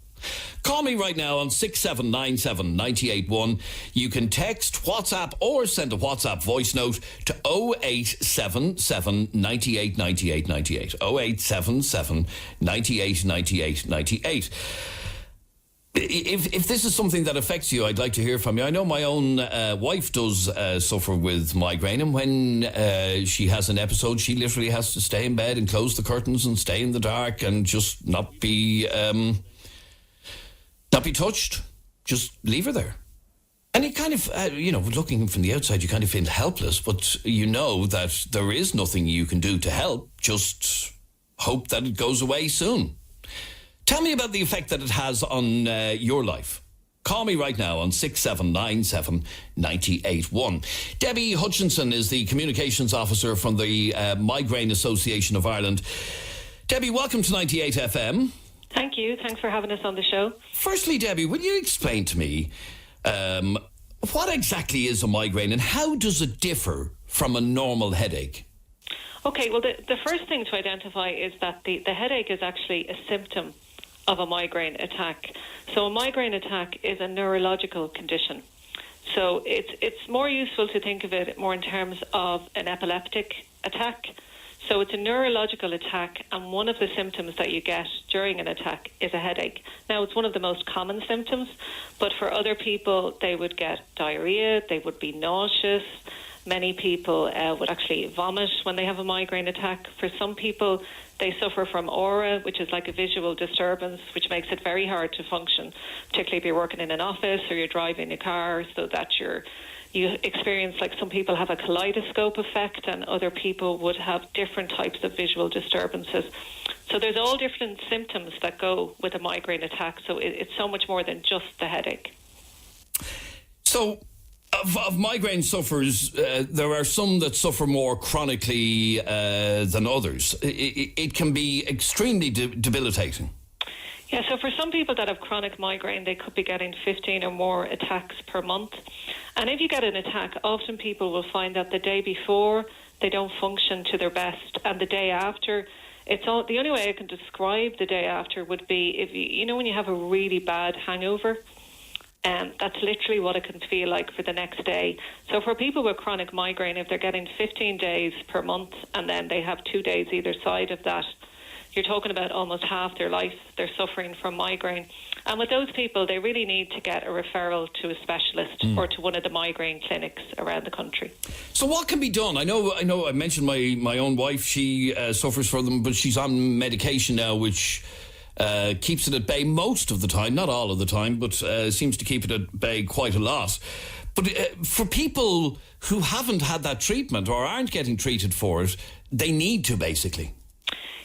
Speaker 2: Call me right now on 6797 981. You can text, WhatsApp, or send a WhatsApp voice note to 0877 98 98 98. 0877 98 98 98. If this is something that affects you, I'd like to hear from you. I know my own wife does suffer with migraine, and when she has an episode, she literally has to stay in bed and close the curtains and stay in the dark and just not be touched. Just leave her there. And you kind of, looking from the outside, you kind of feel helpless, but you know that there is nothing you can do to help. Just hope that it goes away soon. Tell me about the effect that it has on your life. Call me right now on 6797 981. Debbie Hutchinson is the Communications Officer from the Migraine Association of Ireland. Debbie, welcome to 98 FM.
Speaker 16: Thank you. Thanks for having us on the show.
Speaker 2: Firstly, Debbie, will you explain to me what exactly is a migraine and how does it differ from a normal headache?
Speaker 16: Okay, well, the first thing to identify is that the headache is actually a symptom of a migraine attack. So a migraine attack is a neurological condition. So it's more useful to think of it more in terms of an epileptic attack. So it's a neurological attack, and one of the symptoms that you get during an attack is a headache. Now, it's one of the most common symptoms, but for other people, they would get diarrhea, they would be nauseous. Many people would actually vomit when they have a migraine attack. For some people, they suffer from aura, which is like a visual disturbance, which makes it very hard to function, particularly if you're working in an office or you're driving a car, so that you experience, like some people have a kaleidoscope effect and other people would have different types of visual disturbances. So there's all different symptoms that go with a migraine attack, so it's so much more than just the headache.
Speaker 2: So of migraine sufferers, there are some that suffer more chronically than others. It can be extremely debilitating.
Speaker 16: Yeah, so for some people that have chronic migraine, they could be getting 15 or more attacks per month. And if you get an attack, often people will find that the day before, they don't function to their best. And the day after, the only way I can describe the day after would be if when you have a really bad hangover. That's literally what it can feel like for the next day. So for people with chronic migraine, if they're getting 15 days per month and then they have 2 days either side of that, you're talking about almost half their life they're suffering from migraine. And with those people, they really need to get a referral to a specialist or to one of the migraine clinics around the country.
Speaker 2: So what can be done? I know I mentioned my own wife. She suffers from them, but she's on medication now, which keeps it at bay most of the time, not all of the time, but seems to keep it at bay quite a lot. But for people who haven't had that treatment or aren't getting treated for it, they need to, basically.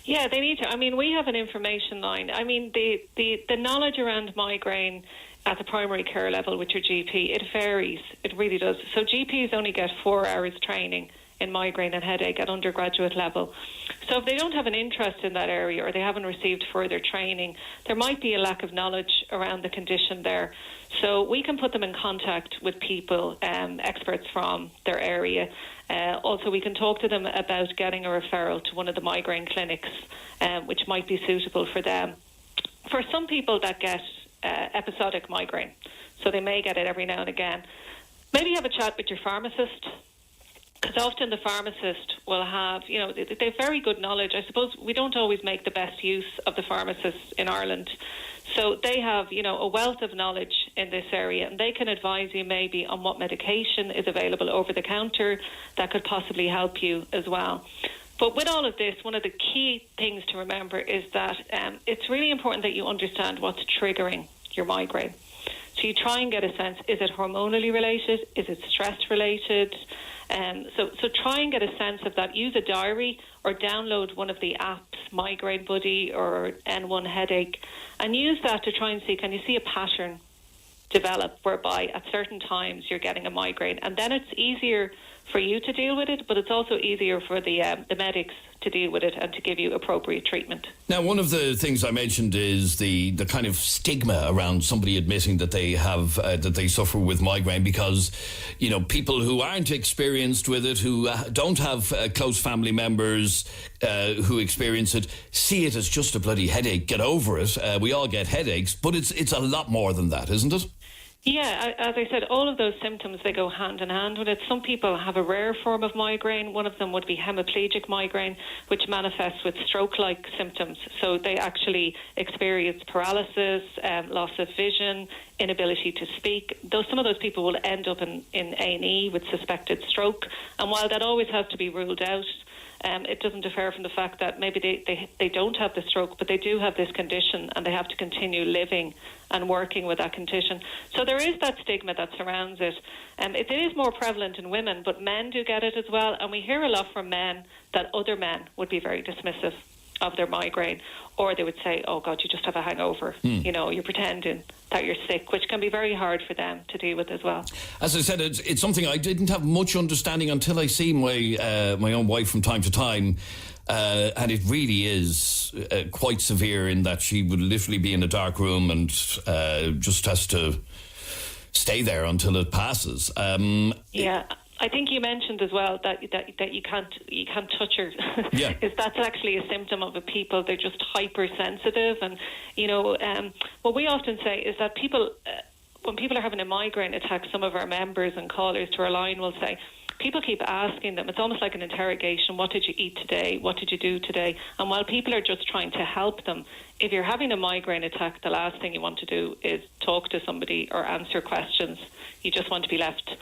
Speaker 16: Yeah, they need to. I mean, we have an information line. I mean, the knowledge around migraine at the primary care level with your GP, it varies. It really does. So GPs only get 4 hours training in migraine and headache at undergraduate level. So if they don't have an interest in that area or they haven't received further training, there might be a lack of knowledge around the condition there. So we can put them in contact with people, experts from their area. Also, we can talk to them about getting a referral to one of the migraine clinics, which might be suitable for them. For some people that get episodic migraine, so they may get it every now and again, maybe have a chat with your pharmacist, because often the pharmacist will have, they have very good knowledge. I suppose we don't always make the best use of the pharmacists in Ireland. So they have, a wealth of knowledge in this area, and they can advise you maybe on what medication is available over the counter that could possibly help you as well. But with all of this, one of the key things to remember is that it's really important that you understand what's triggering your migraine. So you try and get a sense, is it hormonally related? Is it stress related? So try and get a sense of that. Use a diary or download one of the apps, Migraine Buddy or N1 Headache, and use that to try and see, can you see a pattern develop whereby at certain times you're getting a migraine? And then it's easier for you to deal with it, but it's also easier for the medics to deal with it and to give you appropriate treatment.
Speaker 2: Now, one of the things I mentioned is the kind of stigma around somebody admitting that they have that they suffer with migraine, because people who aren't experienced with it, who don't have close family members who experience it, see it as just a bloody headache. Get over it. We all get headaches, but it's a lot more than that, isn't it?
Speaker 16: Yeah, as I said, all of those symptoms, they go hand in hand with it. Some people have a rare form of migraine. One of them would be hemiplegic migraine, which manifests with stroke-like symptoms. So they actually experience paralysis, loss of vision, inability to speak. Some of those people will end up in A&E with suspected stroke. And while that always has to be ruled out, it doesn't defer from the fact that maybe they don't have the stroke, but they do have this condition and they have to continue living and working with that condition. So there is that stigma that surrounds it. It is more prevalent in women, but men do get it as well. And we hear a lot from men that other men would be very dismissive of their migraine, or they would say, oh God, you just have a hangover. You know, you're pretending that you're sick, which can be very hard for them to deal with as well.
Speaker 2: As I said, it's something I didn't have much understanding until I see my own wife from time to time, and it really is quite severe in that she would literally be in a dark room and just has to stay there until it passes.
Speaker 16: Yeah. I think you mentioned as well that you can't touch her.
Speaker 2: Yeah.
Speaker 16: That's actually a symptom of people. They're just hypersensitive, and what we often say is that people, when people are having a migraine attack, some of our members and callers to our line will say, people keep asking them. It's almost like an interrogation. What did you eat today? What did you do today? And while people are just trying to help them, if you're having a migraine attack, the last thing you want to do is talk to somebody or answer questions. You just want to be left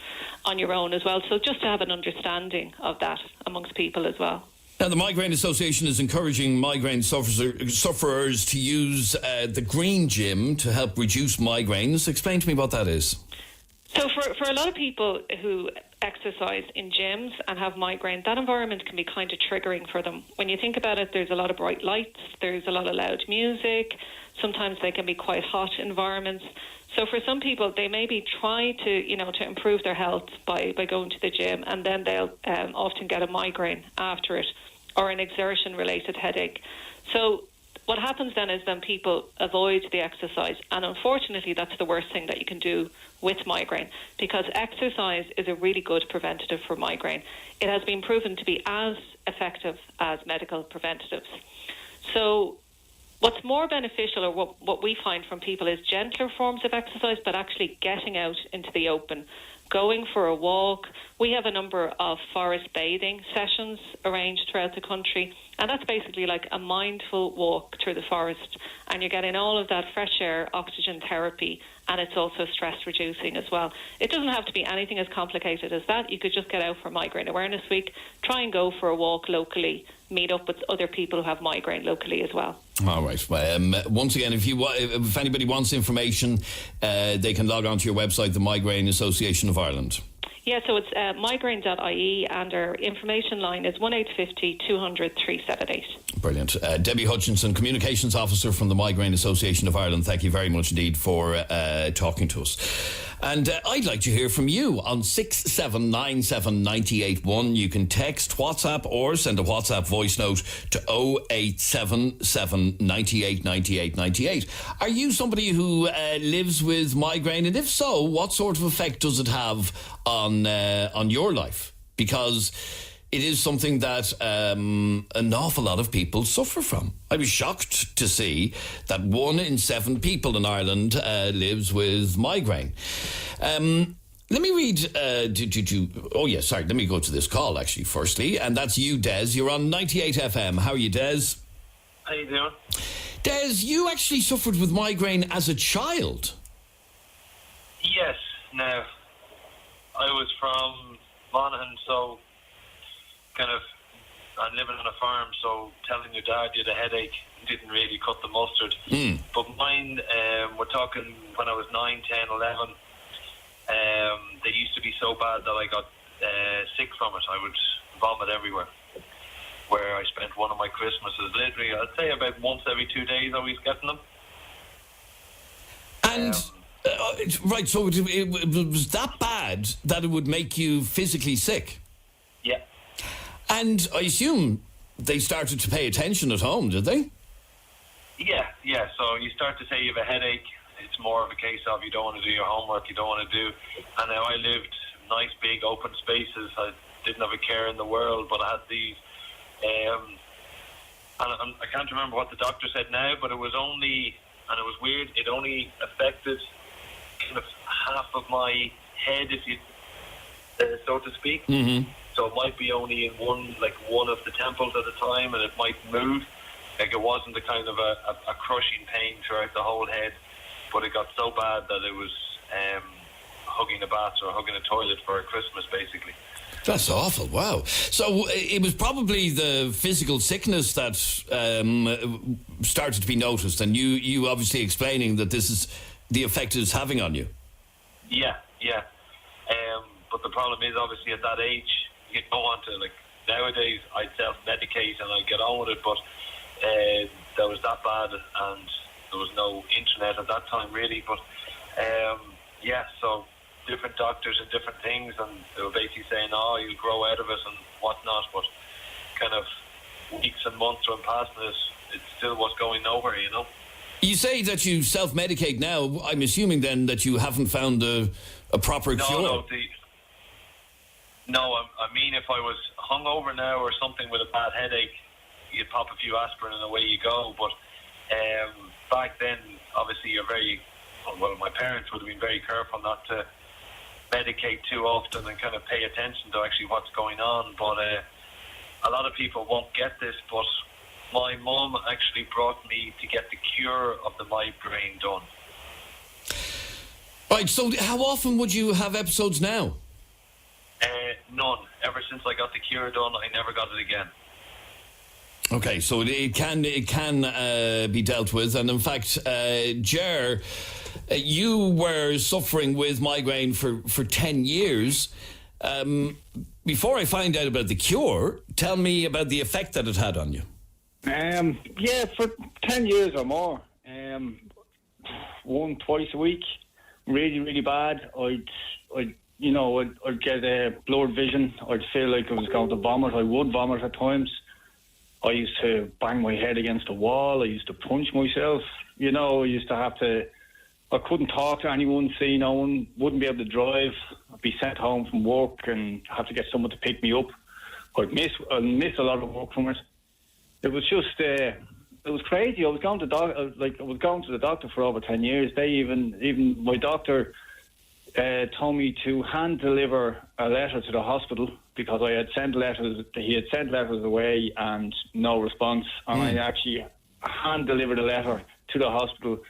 Speaker 16: on your own as well. So just to have an understanding of that amongst people as well.
Speaker 2: Now, the Migraine Association is encouraging migraine sufferers to use the Green Gym to help reduce migraines. Explain to me what that is.
Speaker 16: So for a lot of people who exercise in gyms and have migraine, that environment can be kind of triggering for them. When you think about it, there's a lot of bright lights, there's a lot of loud music, sometimes they can be quite hot environments. So for some people, they maybe try to improve their health by going to the gym, and then they'll often get a migraine after it or an exertion-related headache. So what happens then is people avoid the exercise, and unfortunately that's the worst thing that you can do with migraine, because exercise is a really good preventative for migraine. It has been proven to be as effective as medical preventatives. So what's more beneficial, or what we find from people, is gentler forms of exercise, but actually getting out into the open, going for a walk. We have a number of forest bathing sessions arranged throughout the country, and that's basically like a mindful walk through the forest, and you're getting all of that fresh air, oxygen therapy, and it's also stress reducing as well. It doesn't have to be anything as complicated as that. You could just get out for Migraine Awareness Week, try and go for a walk locally, meet up with other people who have migraine locally as well. All right.
Speaker 2: Once again, if anybody wants information, they can log on to your website, the Migraine Association of Ireland.
Speaker 16: Yeah, so it's migraine.ie, and our information line is 1850 200 378.
Speaker 2: Brilliant. Debbie Hutchinson, Communications Officer from the Migraine Association of Ireland, thank you very much indeed for talking to us. And I'd like to hear from you on 6797981. You can text, WhatsApp, or send a WhatsApp voice note to 0877 98 98 98. Are you somebody who lives with migraine? And if so, what sort of effect does it have on your life? Because it is something that an awful lot of people suffer from. I was shocked to see that 1 in 7 people in Ireland lives with migraine. Let me read... let me go to this call, actually, firstly. And that's you, Des. You're on 98 FM. How are you, Des?
Speaker 15: How you doing?
Speaker 2: Des, you actually suffered with migraine as a child.
Speaker 15: Yes. Now, I was from Monaghan, so I'm living on a farm, so telling your dad you had a headache didn't really cut the mustard. But mine, we're talking when I was 9, 10, 11, they used to be so bad that I got sick from it. I would vomit everywhere. Where I spent one of my Christmases, literally, I'd say about once every 2 days I was getting them.
Speaker 2: And... right, so it was that bad that it would make you physically sick?
Speaker 15: Yeah.
Speaker 2: And I assume they started to pay attention at home, did they?
Speaker 15: Yeah. So you start to say you have a headache. It's more of a case of you don't want to do your homework, you don't want to do. And now I lived nice, big, open spaces. I didn't have a care in the world, but I had these. And I can't remember what the doctor said now, but it was only, and it was weird, it only affected kind of half of my head, if you so to speak.
Speaker 2: Mm-hmm.
Speaker 15: So it might be only in one of the temples at a time, and it might move. Like, it wasn't a kind of a crushing pain throughout the whole head, but it got so bad that it was hugging a bath or hugging a toilet for Christmas, basically.
Speaker 2: That's awful. Wow. So it was probably the physical sickness that started to be noticed, and you obviously explaining that this is the effect it's having on you.
Speaker 15: Yeah. But the problem is, obviously, at that age, you don't want to, nowadays, I'd self-medicate and I'd get on with it, but that was that bad, and there was no internet at that time, really. But, so different doctors and different things, and they were basically saying, you'll grow out of it and whatnot, but kind of weeks and months went past, and it still was going nowhere, you know.
Speaker 2: You say that you self-medicate now. I'm assuming then that you haven't found a proper cure.
Speaker 15: No, I mean, if I was hungover now or something with a bad headache, you'd pop a few aspirin and away you go. But back then, obviously, my parents would have been very careful not to medicate too often and kind of pay attention to actually what's going on. But a lot of people won't get this, but my mum actually brought me to get the cure of the migraine done.
Speaker 2: Right, so how often would you have episodes now?
Speaker 15: None. Ever since I got the cure done, I never got it again.
Speaker 2: Okay, so it can be dealt with, and in fact, Ger, you were suffering with migraine for 10 years. Before I find out about the cure, tell me about the effect that it had on you.
Speaker 17: For 10 years or more, twice a week, really, really bad. I'd get blurred vision. I'd feel like I was going to vomit. I would vomit at times. I used to bang my head against the wall. I used to punch myself. I used to have to... I couldn't talk to anyone, see no one, wouldn't be able to drive. I'd be sent home from work and have to get someone to pick me up. I'd miss a lot of work from it. It was just... it was crazy. I was going to the doctor for over 10 years. Even my doctor... told me to hand deliver a letter to the hospital because I had sent letters. He had sent letters away and no response, and I actually hand delivered a letter to the hospital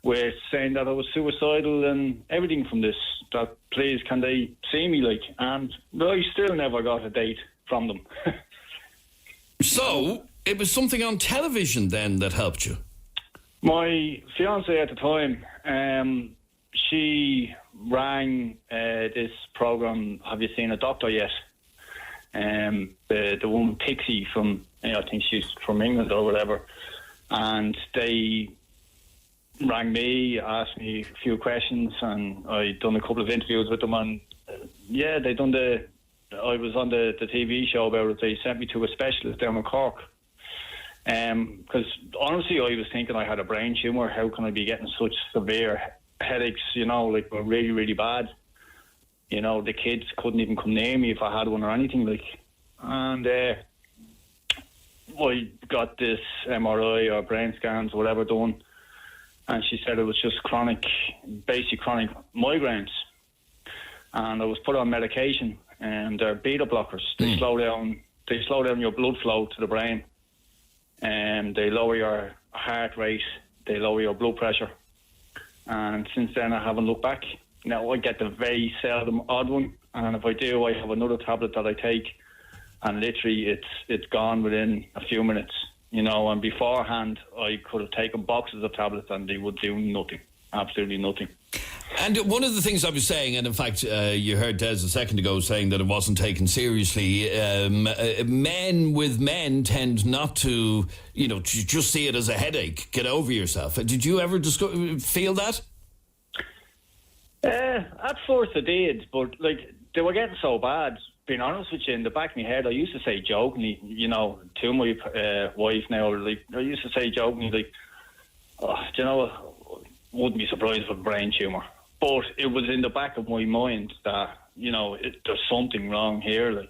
Speaker 17: with saying that I was suicidal and everything from this. That please can they see me and I still never got a date from them.
Speaker 2: So it was something on television then that helped you.
Speaker 17: My fiance at the time, she rang this program, Have You Seen a Doctor Yet? The woman Pixie from, I think she's from England or whatever, and they rang me, asked me a few questions, and I'd done a couple of interviews with them, and they done I was on the TV show about it. They sent me to a specialist down in Cork, because honestly I was thinking I had a brain tumour. How can I be getting such severe headaches, were really, really bad. The kids couldn't even come near me if I had one or anything, And I got this MRI or brain scans, whatever, done, and she said it was just basic chronic migraines. And I was put on medication, and they're beta blockers. They slow down your blood flow to the brain, and they lower your heart rate, they lower your blood pressure. And since then I haven't looked back. Now I get the very seldom odd one, and if I do, I have another tablet that I take, and literally it's gone within a few minutes. And beforehand I could have taken boxes of tablets and they would do nothing, absolutely nothing.
Speaker 2: And one of the things I was saying, and in fact you heard Des a second ago saying that it wasn't taken seriously, men with men tend not to, to just see it as a headache, get over yourself. Did you ever feel that?
Speaker 17: At first I did, but they were getting so bad. Being honest with you, in the back of my head, I used to say jokingly, to my wife now, I used to say jokingly, wouldn't be surprised with a brain tumour. But it was in the back of my mind that, there's something wrong here,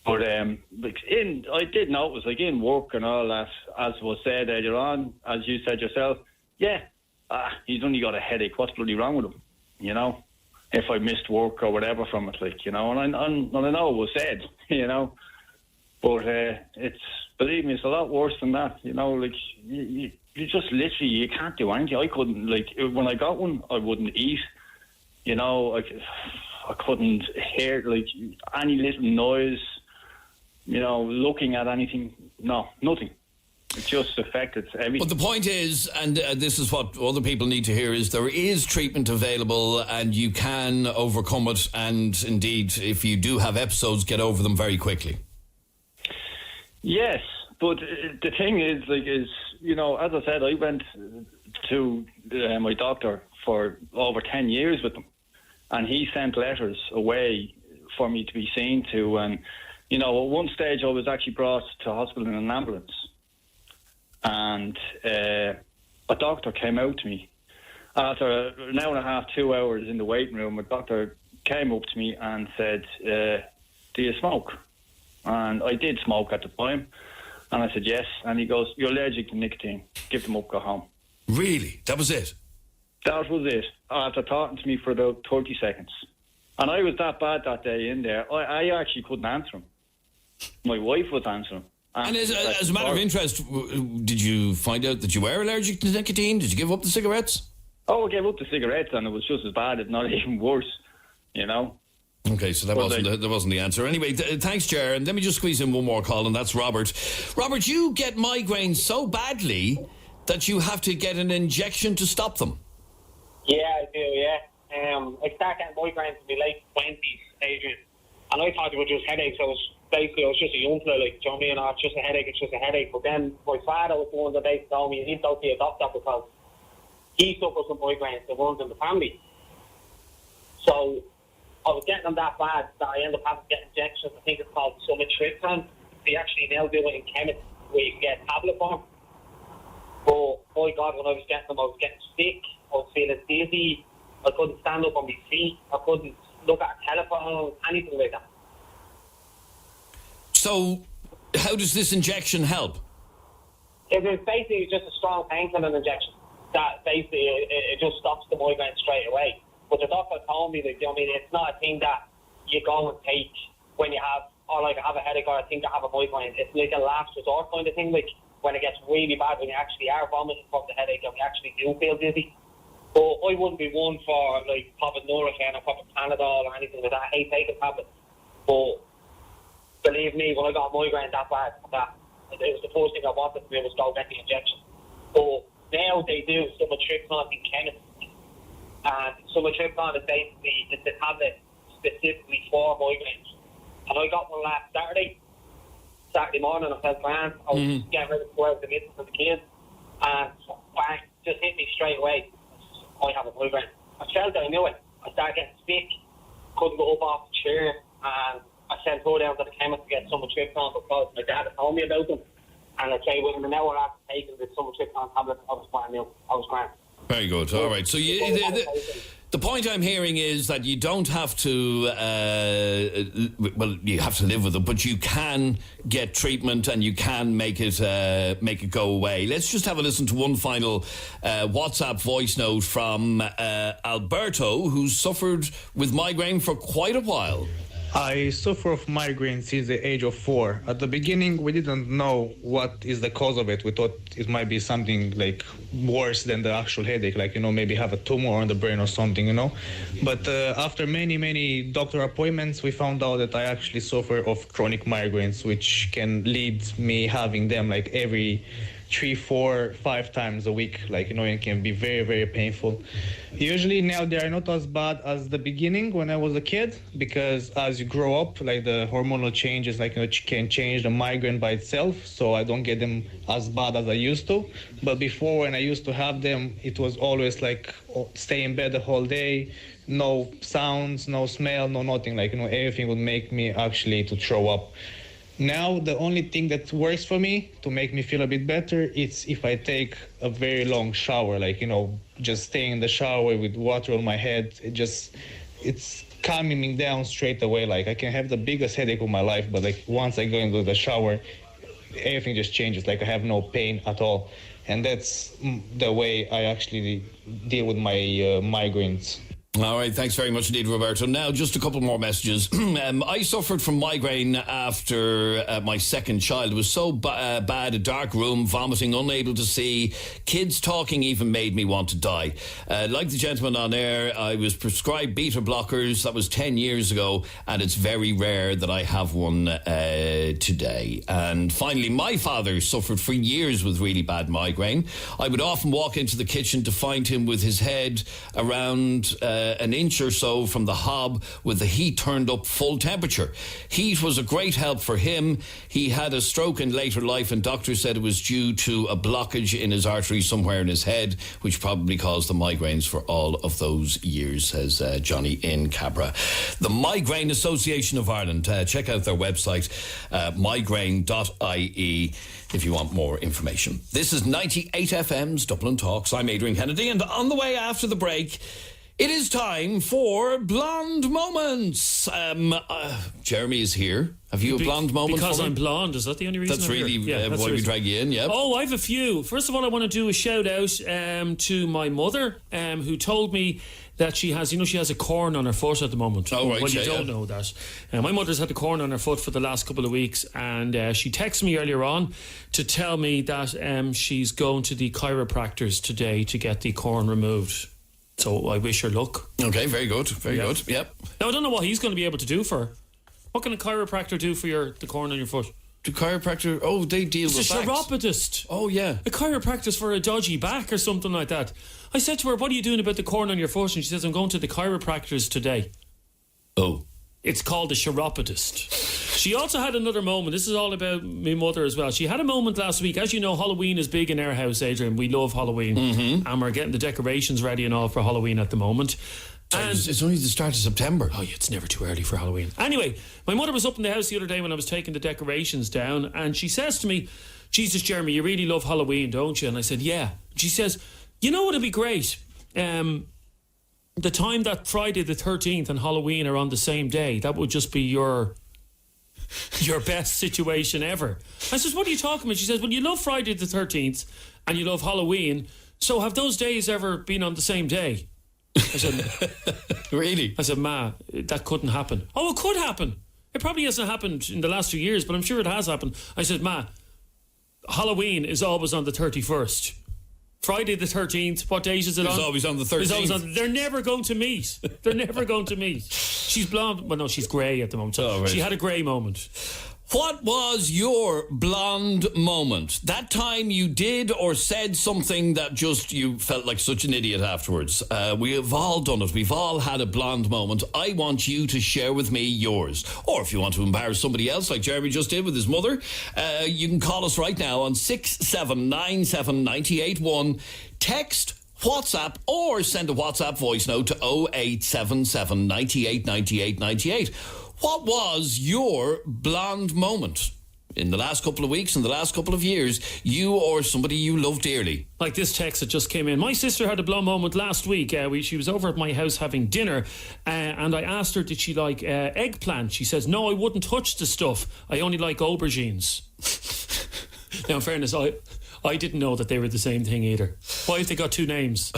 Speaker 17: But I did notice, in work and all that, as was said earlier on, as you said yourself, he's only got a headache. What's bloody wrong with him? you know, if I missed work or whatever from it, like, you know, and I know it was said, you know, but it's, believe me, it's a lot worse than that, you know, like, you just literally, you can't do anything. I couldn't, like, when I got one, I wouldn't eat, you know, I couldn't hear, like, any little noise, you know, looking at anything, no, nothing. It just affected everything.
Speaker 2: But the point is, and this is what other people need to hear, is there is treatment available and you can overcome it, and indeed, if you do have episodes, get over them very quickly.
Speaker 17: Yes, but the thing is, like, you know, as I said, I went to my doctor for over 10 years with him, and he sent letters away for me to be seen to, and, you know, at one stage I was actually brought to hospital in an ambulance. And a doctor came out to me after an hour and a half, 2 hours in the waiting room. A doctor came up to me and said, do you smoke? And I did smoke at the time, and I said yes. And he goes, you're allergic to nicotine, give them up, go home.
Speaker 2: Really? That was it?
Speaker 17: That was it, after talking to me for about 30 seconds. And I was that bad that day in there, I actually couldn't answer him. My wife was answering.
Speaker 2: And as a matter of interest, did you find out that you were allergic to nicotine? Did you give up the cigarettes?
Speaker 17: Oh, I gave up the cigarettes, and it was just as bad, if not even worse, you know.
Speaker 2: Okay, so that wasn't the answer. Anyway, thanks, Ger. And let me just squeeze in one more call, and that's Robert. Robert, you get migraines so badly that you have to get an injection to stop them.
Speaker 18: Yeah, I do, yeah. I started getting migraines in my late 20s, Adrian. And I thought it was just headaches. I was just a young fella, like, do you know what I mean? Oh, it's just a headache. But then my father was the one that basically told me you need to go to a doctor because he suffers from migraines, the ones in the family. So I was getting them that bad that I ended up having to get injections. I think it's called sumatriptan. They actually now do it in chemists where you can get tablet form. But, my God, when I was getting them, I was getting sick. I was feeling dizzy. I couldn't stand up on my feet. I couldn't look at a telephone, anything like that.
Speaker 2: So, how does this injection help?
Speaker 18: It is basically just a strong painkiller injection that basically it just stops the migraine straight away. But the doctor told me that, you know what I mean, it's not a thing that you go and take when you have, or like I have a headache or I think I have a migraine. It's like a last resort kind of thing, like when it gets really bad, when you actually are vomiting from the headache and you actually do feel dizzy. But I wouldn't be one for like popping Nurofen or popping Panadol or anything like that. I hate taking tablets. But believe me, when I got a migraine that bad, it was the first thing I wanted to do was go get the injection. But now they do sumatriptan in chemists. And sumatriptan is basically it's a tablet specifically for migraines. And I got one last Saturday morning. I felt grand. I was just getting ready to go out the meeting for the kids. And bang, just hit me straight away. I have a migraine. I felt I knew it. I started getting sick, couldn't go up off the chair, and I sent her down to the chemist to get sumatriptan because my dad had told me about them. And I'd say within an hour after taking the sumatriptan tablet, I was brand new. I was grand.
Speaker 2: Very good. All right. So the point I'm hearing is that you don't have to, you have to live with it, but you can get treatment and you can make it go away. Let's just have a listen to one final WhatsApp voice note from Alberto, who's suffered with migraine for quite a while.
Speaker 19: I suffer of migraine since the age of 4. At the beginning, we didn't know what is the cause of it. We thought it might be something like worse than the actual headache, like, maybe have a tumor on the brain or something, But after many doctor appointments, we found out that I actually suffer of chronic migraines, which can lead me having them like every 3, 4, 5 times a week. Like, it can be very, very painful. Usually now they are not as bad as the beginning when I was a kid, because as you grow up, like the hormonal changes, like, can change the migraine by itself. So I don't get them as bad as I used to. But before, when I used to have them, it was always like stay in bed the whole day, no sounds, no smell, no nothing. Like, everything would make me actually to throw up. Now, the only thing that works for me to make me feel a bit better, it's if I take a very long shower, like, just staying in the shower with water on my head. It's calming me down straight away. Like, I can have the biggest headache of my life, but like once I go into the shower, everything just changes. Like, I have no pain at all. And that's the way I actually deal with my migraines.
Speaker 2: All right, thanks very much indeed, Roberto. Now, just a couple more messages. I suffered from migraine after my second child. It was so bad, a dark room, vomiting, unable to see. Kids talking even made me want to die. Like the gentleman on air, I was prescribed beta blockers. That was 10 years ago, and it's very rare that I have one today. And finally, my father suffered for years with really bad migraine. I would often walk into the kitchen to find him with his head around an inch or so from the hob with the heat turned up full temperature. Heat was a great help for him. He had a stroke in later life, and doctors said it was due to a blockage in his artery somewhere in his head, which probably caused the migraines for all of those years, says Johnny in Cabra. The Migraine Association of Ireland. Check out their website, migraine.ie, if you want more information. This is 98 FM's Dublin Talks. I'm Adrian Kennedy, and on the way after the break, it is time for Blonde Moments. Jeremy is here. Have you a blonde moment?
Speaker 20: Because
Speaker 2: for me?
Speaker 20: I'm blonde, is that the only reason?
Speaker 2: That's
Speaker 20: I'm
Speaker 2: really
Speaker 20: here?
Speaker 2: why we drag you in, yeah.
Speaker 20: Oh, I have a few. First of all, I want to do a shout out to my mother, who told me that she has a corn on her foot at the moment.
Speaker 2: Oh, right.
Speaker 20: Well, you don't know that. My mother's had a corn on her foot for the last couple of weeks, and she texted me earlier on to tell me that she's going to the chiropractors today to get the corn removed. So I wish her luck.
Speaker 2: Okay, very good. Very good. Yep.
Speaker 20: Now, I don't know what he's going to be able to do for her. What can a chiropractor do for the corn on your foot?
Speaker 2: The chiropractor, they deal with
Speaker 20: It's a chiropodist.
Speaker 2: Oh, yeah.
Speaker 20: A chiropractor's for a dodgy back or something like that. I said to her, what are you doing about the corn on your foot? And she says, I'm going to the chiropractors today.
Speaker 2: Oh.
Speaker 20: It's called a chiropodist. She also had another moment. This is all about my mother as well. She had a moment last week. As you know, Halloween is big in our house, Adrian. We love Halloween.
Speaker 2: Mm-hmm.
Speaker 20: And we're getting the decorations ready and all for Halloween at the moment.
Speaker 2: And it's only the start of September.
Speaker 20: Oh, yeah, it's never too early for Halloween. Anyway, my mother was up in the house the other day when I was taking the decorations down, and she says to me, Jesus, Jeremy, you really love Halloween, don't you? And I said, yeah. She says, you know what would be great? The time that Friday the 13th and Halloween are on the same day, that would just be your best situation ever. I says, what are you talking about? She says, well, you love Friday the 13th and you love Halloween, so have those days ever been on the same day? I said,
Speaker 2: really?
Speaker 20: I said, Ma, that couldn't happen. Oh, it could happen. It probably hasn't happened in the last few years, but I'm sure it has happened. I said, Ma, Halloween is always on the 31st. Friday the 13th, what date is it on?
Speaker 2: It's always on the 13th.
Speaker 20: It's always on. They're never going to meet. They're never going to meet. She's blonde. Well, no, she's grey at the moment. So
Speaker 2: right.
Speaker 20: She had a grey moment.
Speaker 2: What was your blonde moment? That time you did or said something that just you felt like such an idiot afterwards. We have all done it. We've all had a blonde moment. I want you to share with me yours. Or if you want to embarrass somebody else like Jeremy just did with his mother, you can call us right now on 6797 981. Text, WhatsApp, or send a WhatsApp voice note to 0877 98 98 98. What was your blonde moment in the last couple of weeks, in the last couple of years, you or somebody you love dearly?
Speaker 20: Like this text that just came in. My sister had a blonde moment last week. She was over at my house having dinner, and I asked her, did she like eggplant? She says, no, I wouldn't touch the stuff. I only like aubergines. Now, in fairness, I didn't know that they were the same thing either. Why have they got two names?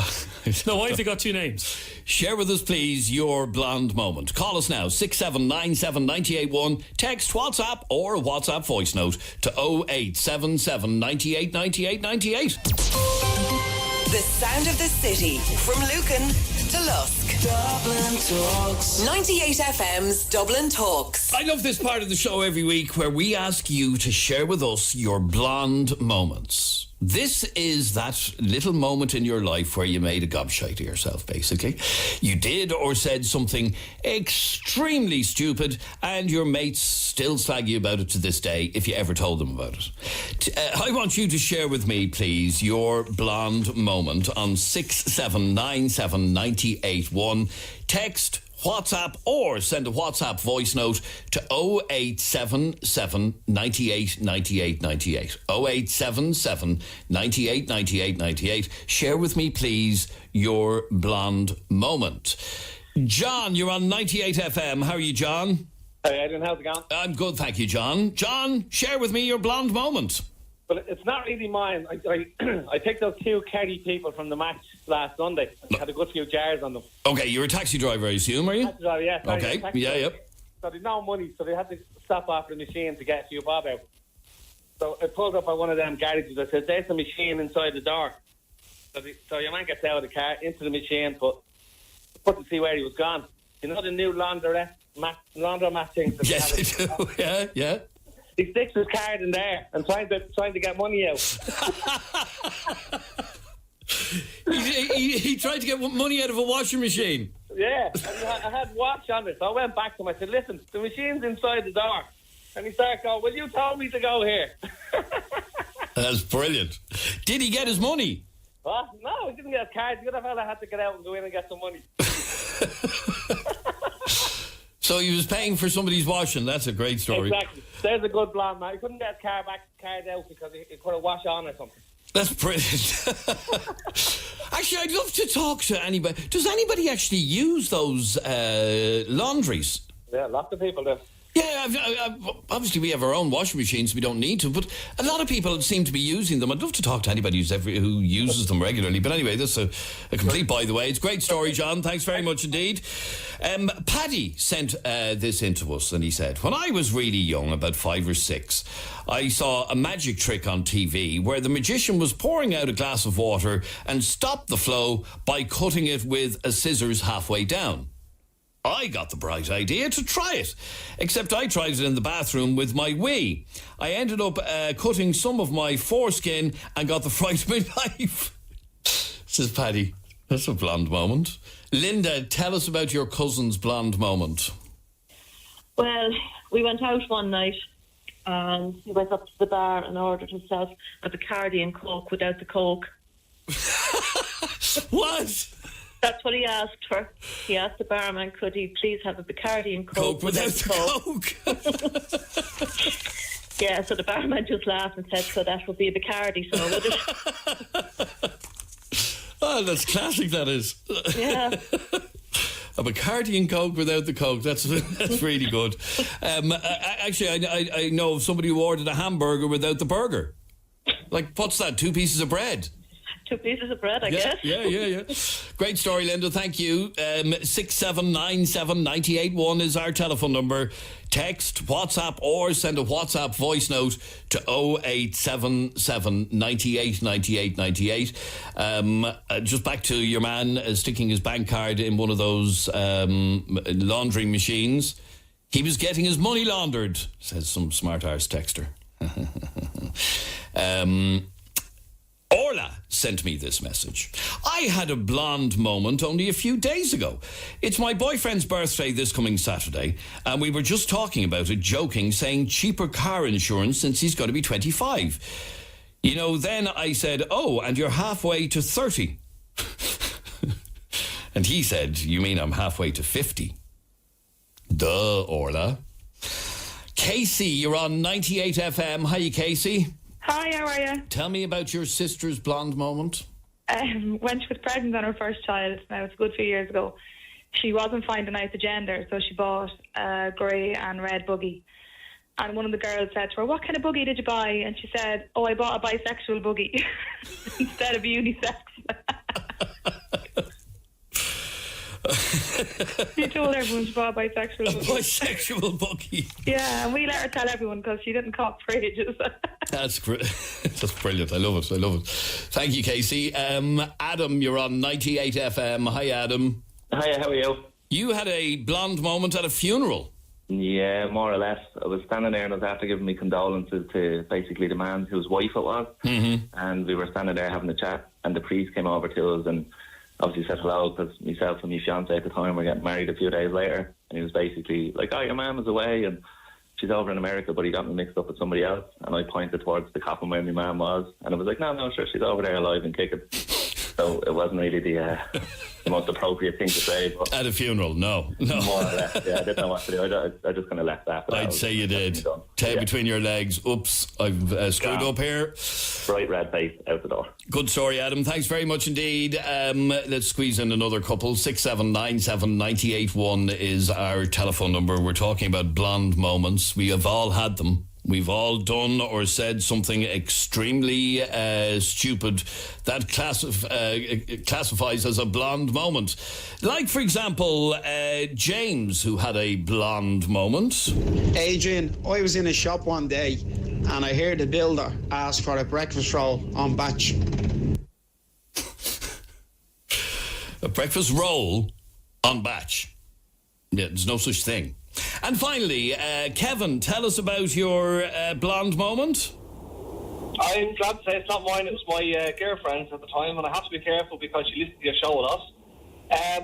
Speaker 20: Why have they got two names?
Speaker 2: Share with us, please, your blonde moment. Call us now, 6797 981. Text, WhatsApp, or WhatsApp voice note to 0877 98 98 98.
Speaker 1: The sound of the city, from Lucan to Lusk. Dublin Talks. 98 FM's Dublin Talks.
Speaker 2: I love this part of the show every week where we ask you to share with us your blonde moments. This is that little moment in your life where you made a gobshite of yourself, basically. You did or said something extremely stupid, and your mates still slag you about it to this day if you ever told them about it. I want you to share with me, please, your blonde moment on 6797 981. Text, WhatsApp, or send a WhatsApp voice note to 0877 98 98 98. 0877 98 98 98. Share with me, please, your blonde moment. John, you're on 98 FM. How are you, John?
Speaker 18: Hey, Adrian, how's it going?
Speaker 2: I'm good, thank you, John. John, share with me your blonde moment.
Speaker 18: But it's not really mine. I picked up 2 Kerry people from the match last Sunday. I had a good few jars on them.
Speaker 2: Okay, you're a taxi driver, I assume, are you?
Speaker 18: Taxi driver, yeah. Sorry,
Speaker 2: Okay,
Speaker 18: taxi
Speaker 2: yeah,
Speaker 18: driver.
Speaker 2: yep.
Speaker 18: So they had no money, so they had to stop off the machine to get a few bob out. So I pulled up at one of them garages. I said, there's a machine inside the door. So your man gets out of the car, into the machine, but to see where he was gone. You know the new laundromat things?
Speaker 2: Yes, I do. Yeah.
Speaker 18: He sticks his card in there and trying to get money out.
Speaker 2: he tried to get money out of a washing machine.
Speaker 18: Yeah, and I had watch on it. So I went back to him. I said, listen, the machine's inside the door. And he started going, well, you told me to go here.
Speaker 2: That's brilliant. Did he get his money?
Speaker 18: What? No, he didn't get his card. The other fella had to get out and go in and get some money.
Speaker 2: So he was paying for somebody's washing. That's a great story.
Speaker 18: Exactly. There's a good blonde man. He couldn't get his card out because he put a wash on or something.
Speaker 2: That's brilliant. Actually, I'd love to talk to anybody. Does anybody actually use those laundries?
Speaker 18: Yeah, lots of people do.
Speaker 2: Yeah, obviously we have our own washing machines. We don't need to, but a lot of people seem to be using them. I'd love to talk to anybody who uses them regularly. But anyway, that's a complete by the way. It's a great story, John. Thanks very much indeed. Paddy sent this in to us, and he said, when I was really young, about 5 or 6, I saw a magic trick on TV where the magician was pouring out a glass of water and stopped the flow by cutting it with a scissors halfway down. I got the bright idea to try it, except I tried it in the bathroom with my wee. I ended up cutting some of my foreskin and got the fright of my life. Says Paddy. That's a blonde moment. Linda, tell us about your cousin's blonde moment.
Speaker 21: Well, we went out one night and he went up to the bar and ordered himself a Bacardi and Coke without the Coke.
Speaker 2: What?
Speaker 21: That's what he asked for. He asked the barman, could he please have a Bacardi and Coke without the Coke? Yeah, so the barman just laughed and said, so that would be a Bacardi, so would it?
Speaker 2: Oh, that's classic, that is.
Speaker 21: Yeah.
Speaker 2: A Bacardi and Coke without the Coke. That's really good. Actually, I know of somebody who ordered a hamburger without the burger. Like, what's that? 2 pieces of bread?
Speaker 21: 2 pieces of bread, I guess.
Speaker 2: Yeah. Great story, Linda. Thank you. 6797981 is our telephone number. Text, WhatsApp, or send a WhatsApp voice note to 0877 98 98 98. Just back to your man sticking his bank card in one of those laundry machines. He was getting his money laundered, says some smart arse texter. Orla sent me this message. I had a blonde moment only a few days ago. It's my boyfriend's birthday this coming Saturday, and we were just talking about it, joking, saying cheaper car insurance since he's got to be 25. You know, then I said, oh, and you're halfway to 30. And he said, you mean I'm halfway to 50? Duh, Orla. Casey, you're on 98 FM. Hi, Casey.
Speaker 22: Hi, how are you?
Speaker 2: Tell me about your sister's blonde moment.
Speaker 22: When she was pregnant on her first child, now it's a good few years ago, she wasn't finding out the gender, so she bought a grey and red buggy. And one of the girls said to her, what kind of buggy did you buy? And she said, oh, I bought a bisexual buggy instead of unisex. She told everyone she bought a bisexual buggy.
Speaker 2: A bisexual buggy.
Speaker 22: Yeah, and we let her tell everyone because she didn't cough for ages.
Speaker 2: That's great. That's brilliant. I love it. Thank you, Casey. Adam, you're on 98 FM. Hi, Adam.
Speaker 23: Hi, how are you?
Speaker 2: You had a blonde moment at a funeral.
Speaker 23: Yeah, more or less. I was standing there and I was after giving me condolences to basically the man whose wife it was.
Speaker 2: Mm-hmm.
Speaker 23: And we were standing there having a chat and the priest came over to us and obviously said hello because myself and my fiancée at the time were getting married a few days later. And he was basically like, oh, your mum is away and she's over in America, but he got me mixed up with somebody else. And I pointed towards the coffin where my mum was. And I was like, no, sure, she's over there alive and kicking. So it wasn't really the most appropriate thing to say. But
Speaker 2: at a funeral, no.
Speaker 23: More or less, yeah. I didn't know what to do. I just kind of left that.
Speaker 2: I'd say you did. Tail between your legs. Oops, I've screwed up here.
Speaker 23: Bright red face out the door.
Speaker 2: Good story, Adam. Thanks very much indeed. Let's squeeze in another couple. 6797981 is our telephone number. We're talking about blonde moments. We have all had them. We've all done or said something extremely stupid that classifies as a blonde moment. Like, for example, James, who had a blonde moment.
Speaker 3: Adrian, I was in a shop one day and I heard the builder ask for a breakfast roll on batch.
Speaker 2: A breakfast roll on batch. Yeah, there's no such thing. And finally, Kevin, tell us about your blonde moment.
Speaker 5: I'm glad to say it's not mine, it was my girlfriend's at the time, and I have to be careful because she listened to your show a lot.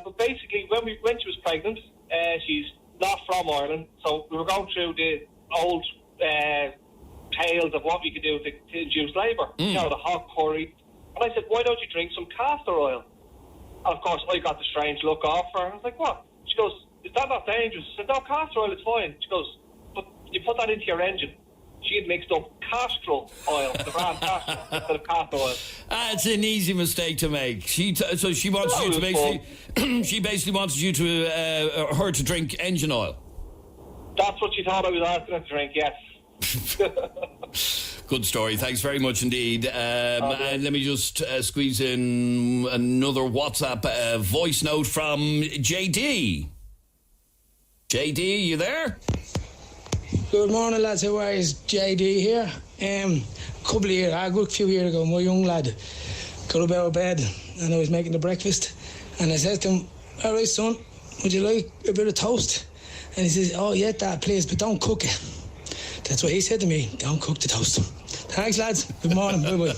Speaker 5: But basically, when she was pregnant, she's not from Ireland, so we were going through the old tales of what we could do to induce labour. You know, the hot curry. And I said, why don't you drink some castor oil? And of course, I got the strange look off her. I was like, what? She goes, is that not dangerous? I said, no, castor oil is fine. She goes, but you put that into your engine. She had mixed up castrol oil, the brand castrol, instead of castor oil.
Speaker 2: It's an easy mistake to make. So she wants you to basically, she basically wanted you to, her to drink engine oil.
Speaker 5: That's what she thought I was asking her to drink, yes.
Speaker 2: Good story. Thanks very much indeed. And let me just squeeze in another WhatsApp voice note from JD. JD, you there?
Speaker 6: Good morning, lads. How are you? JD here. A good few years ago, my young lad got up out of bed and I was making the breakfast. And I said to him, all right, son, would you like a bit of toast? And he says, oh, yeah, Dad, please, but don't cook it. That's what he said to me, don't cook the toast. Thanks, lads. Good morning. Bye-bye.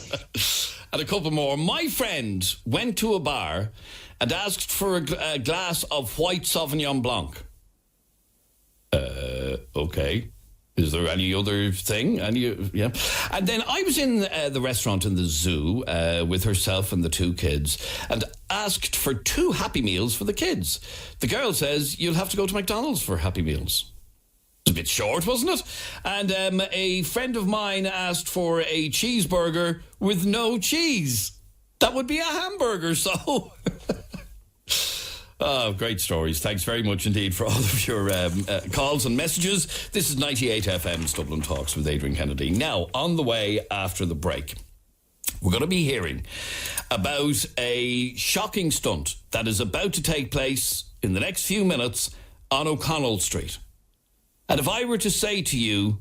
Speaker 2: And a couple more. My friend went to a bar and asked for a glass of white Sauvignon Blanc. Okay. Is there any other thing? Yeah. And then I was in the restaurant in the zoo with herself and the two kids and asked for 2 Happy Meals for the kids. The girl says, you'll have to go to McDonald's for Happy Meals. It was a bit short, wasn't it? And a friend of mine asked for a cheeseburger with no cheese. That would be a hamburger, so... Oh, great stories. Thanks very much indeed for all of your calls and messages. This is 98 FM's Dublin Talks with Adrian Kennedy. Now, on the way after the break, we're going to be hearing about a shocking stunt that is about to take place in the next few minutes on O'Connell Street. And if I were to say to you,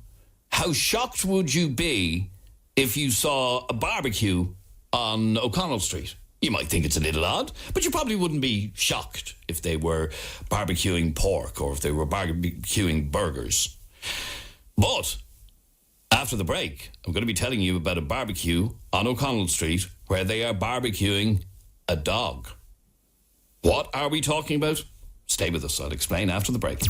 Speaker 2: how shocked would you be if you saw a barbecue on O'Connell Street? You might think it's a little odd, but you probably wouldn't be shocked if they were barbecuing pork or if they were barbecuing burgers. But after the break, I'm going to be telling you about a barbecue on O'Connell Street where they are barbecuing a dog. What are we talking about? Stay with us. I'll explain after the break.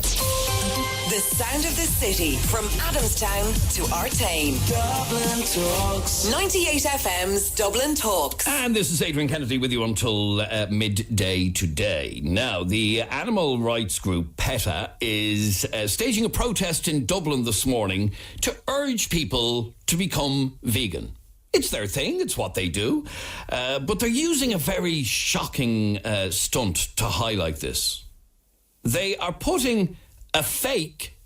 Speaker 1: The sound of the city from Adamstown to Artane. Dublin Talks. 98 FM's Dublin Talks.
Speaker 2: And this is Adrian Kennedy with you until midday today. Now, the animal rights group PETA is staging a protest in Dublin this morning to urge people to become vegan. It's their thing, it's what they do. But they're using a very shocking stunt to highlight this. They are putting a fake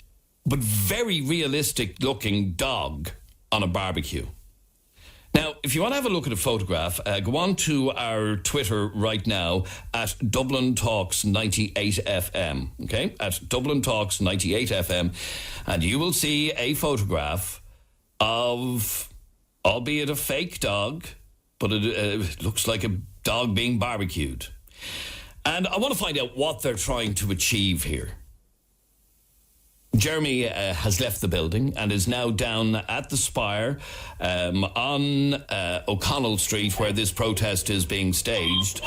Speaker 2: but very realistic looking dog on a barbecue. Now, if you want to have a look at a photograph, go on to our Twitter right now at Dublin Talks 98 FM, okay? At Dublin Talks 98 FM, and you will see a photograph of, albeit a fake dog, but it looks like a dog being barbecued. And I want to find out what they're trying to achieve here. Jeremy has left the building and is now down at the Spire on O'Connell Street where this protest is being staged.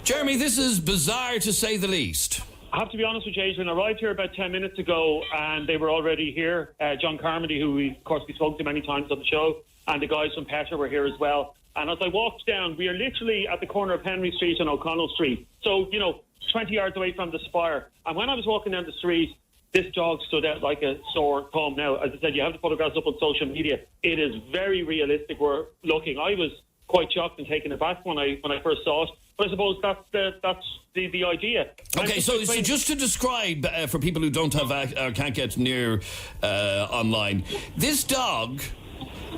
Speaker 2: Jeremy, this is bizarre to say the least.
Speaker 24: I have to be honest with you, Adrian. I arrived here about 10 minutes ago and they were already here. John Carmody, who we spoke to many times on the show, and the guys from PETA were here as well. And as I walked down, we are literally at the corner of Henry Street and O'Connell Street. So, 20 yards away from the Spire. And when I was walking down the street, this dog stood out like a sore thumb. Now, as I said, you have the photographs up on social media. It is very realistic. We're looking. I was quite shocked and taken aback when I first saw it. But I suppose that's the idea.
Speaker 2: Okay, so just to describe for people who don't have can't get near online, this dog.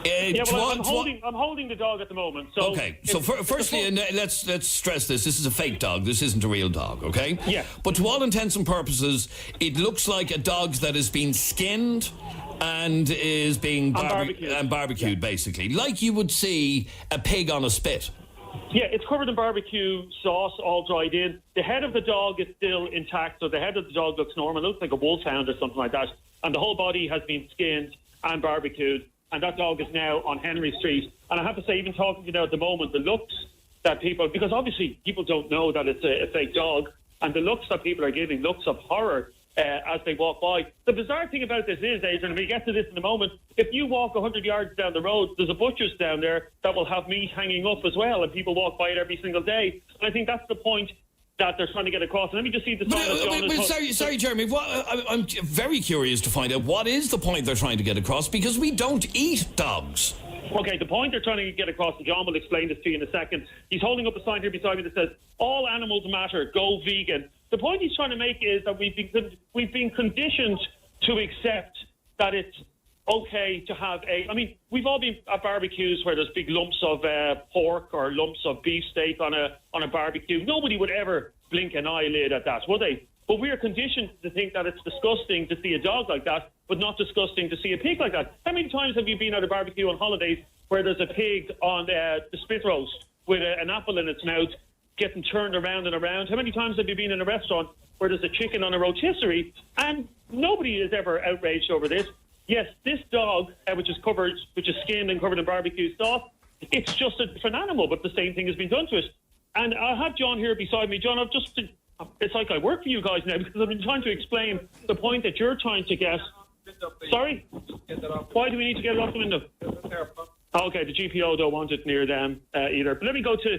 Speaker 24: I'm holding the dog at the moment. So
Speaker 2: okay, so firstly, and let's stress this. This is a fake dog. This isn't a real dog, okay?
Speaker 24: Yeah.
Speaker 2: But to all intents and purposes, it looks like a dog that has been skinned and is being barbecued, basically. Like you would see a pig on a spit.
Speaker 24: Yeah, it's covered in barbecue sauce, all dried in. The head of the dog is still intact, so the head of the dog looks normal. It looks like a wolfhound or something like that. And the whole body has been skinned and barbecued. And that dog is now on Henry Street. And I have to say, even talking to you now at the moment, the looks that people... Because obviously people don't know that it's a fake dog. And the looks that people are giving, looks of horror as they walk by. The bizarre thing about this is, Adrian, and we get to this in a moment, if you walk 100 yards down the road, there's a butcher's down there that will have meat hanging up as well. And people walk by it every single day. And I think that's the point that they're trying to get across. And let me just see the sign.
Speaker 2: Sorry, Jeremy. I'm very curious to find out what is the point they're trying to get across, because we don't eat dogs.
Speaker 24: Okay, the point they're trying to get across, and John will explain this to you in a second. He's holding up a sign here beside me that says, "All animals matter, go vegan." The point he's trying to make is that we've been conditioned to accept that it's okay to have we've all been at barbecues where there's big lumps of pork or lumps of beef steak on a barbecue. Nobody would ever blink an eyelid at that, would they? But we are conditioned to think that it's disgusting to see a dog like that, but not disgusting to see a pig like that. How many times have you been at a barbecue on holidays where there's a pig on the spit roast with an apple in its mouth getting turned around and around? How many times have you been in a restaurant where there's a chicken on a rotisserie and nobody is ever outraged over this? Yes, this dog, which is skinned and covered in barbecue sauce, it's just a different animal, but the same thing has been done to it. And I have John here beside me. John, it's like I work for you guys now, because I've been trying to explain the point that you're trying to get. Sorry? Why do we need to get it off the window? Okay, the GPO don't want it near them either. But let me go to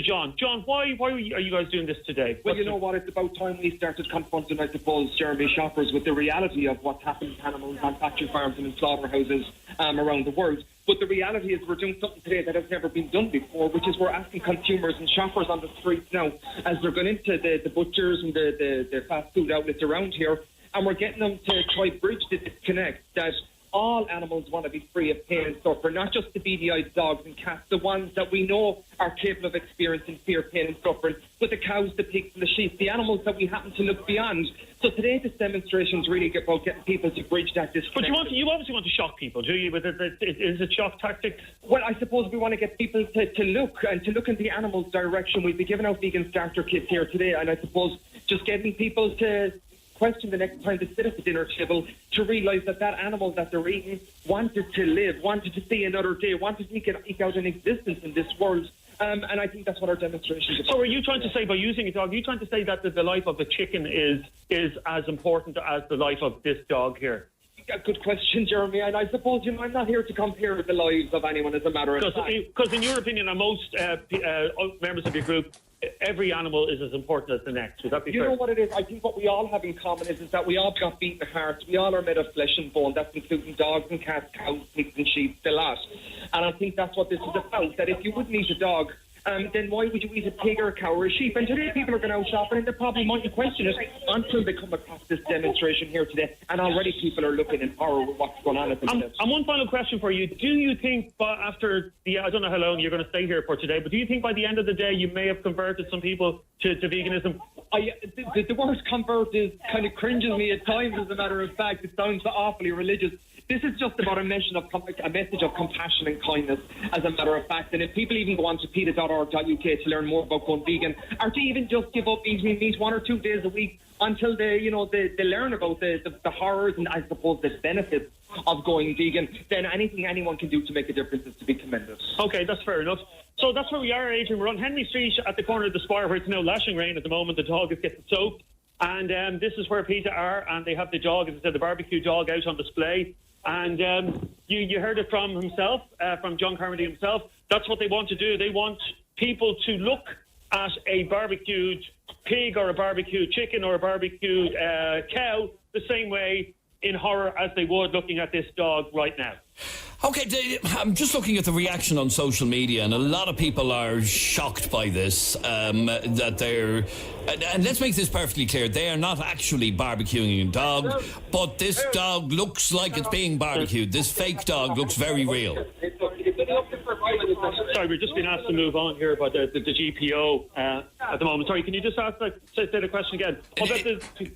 Speaker 24: John. John, why are you guys doing this today?
Speaker 7: Well, you know what? It's about time we started confronting, I suppose, Jeremy, shoppers with the reality of what's happening to animals on factory farms and in slaughterhouses around the world. But the reality is we're doing something today that has never been done before, which is we're asking consumers and shoppers on the streets now, as they're going into the butchers and the fast food outlets around here, and we're getting them to try bridge the disconnect that all animals want to be free of pain and suffering, not just the beady-eyed dogs and cats, the ones that we know are capable of experiencing fear, pain and suffering, but the cows, the pigs and the sheep, the animals that we happen to look beyond. So today this demonstration is really about getting people to bridge that disconnect.
Speaker 24: But you obviously want to shock people, do you? Is it shock tactics?
Speaker 7: Well, I suppose we want to get people to look in the animals' direction. We'll be giving out vegan starter kits here today, and I suppose just getting people to question the next time they sit at the dinner table to realise that animal that they're eating wanted to live, wanted to see another day, wanted to eke out an existence in this world. And I think that's what our demonstration is about.
Speaker 24: So are you trying to say, by using a dog, are you trying to say that the life of the chicken is as important as the life of this dog here?
Speaker 7: A good question, Jeremy, and I suppose, I'm not here to compare the lives of anyone as a matter of fact.
Speaker 24: Because in your opinion, and most members of your group, every animal is as important as the next. Would that be fair?
Speaker 7: You know what it is? I think what we all have in common is that we all got beaten hearts. We all are made of flesh and bone. That's including dogs and cats, cows, pigs and sheep, the lot. And I think that's what this is about, that if you wouldn't eat a dog, then why would you eat a pig or a cow or a sheep? And today people are going out shopping and they probably mightn't question it until they come across this demonstration here today. And already people are looking in horror with what's going on at the minute.
Speaker 24: And one final question for you. Do you think after I don't know how long you're going to stay here for today, but do you think by the end of the day you may have converted some people to veganism?
Speaker 7: The word convert kind of cringes me at times, as a matter of fact. It sounds awfully religious. This is just about a message of compassion and kindness, as a matter of fact. And if people even go on to PETA.org.uk to learn more about going vegan, or to even just give up eating meat 1 or 2 days a week until they learn about the horrors and, I suppose, the benefits of going vegan, then anything anyone can do to make a difference is to be commended.
Speaker 24: Okay, that's fair enough. So that's where we are, Adrian. We're on Henry Street at the corner of the Spire, where it's now lashing rain at the moment. The dog is getting soaked. And this is where PETA are, and they have the dog, as I said, the barbecue dog out on display. And you heard it from himself, from John Carmody himself. That's what they want to do. They want people to look at a barbecued pig or a barbecued chicken or a barbecued cow the same way in horror as they would looking at this dog right now.
Speaker 2: I'm just looking at the reaction on social media, and a lot of people are shocked by this. That they're, and let's make this perfectly clear: they are not actually barbecuing a dog, but this dog looks like it's being barbecued. This fake dog looks very real.
Speaker 24: Sorry, we're just being asked to move on here about the GPO at the moment. Sorry, can you just say the question again? About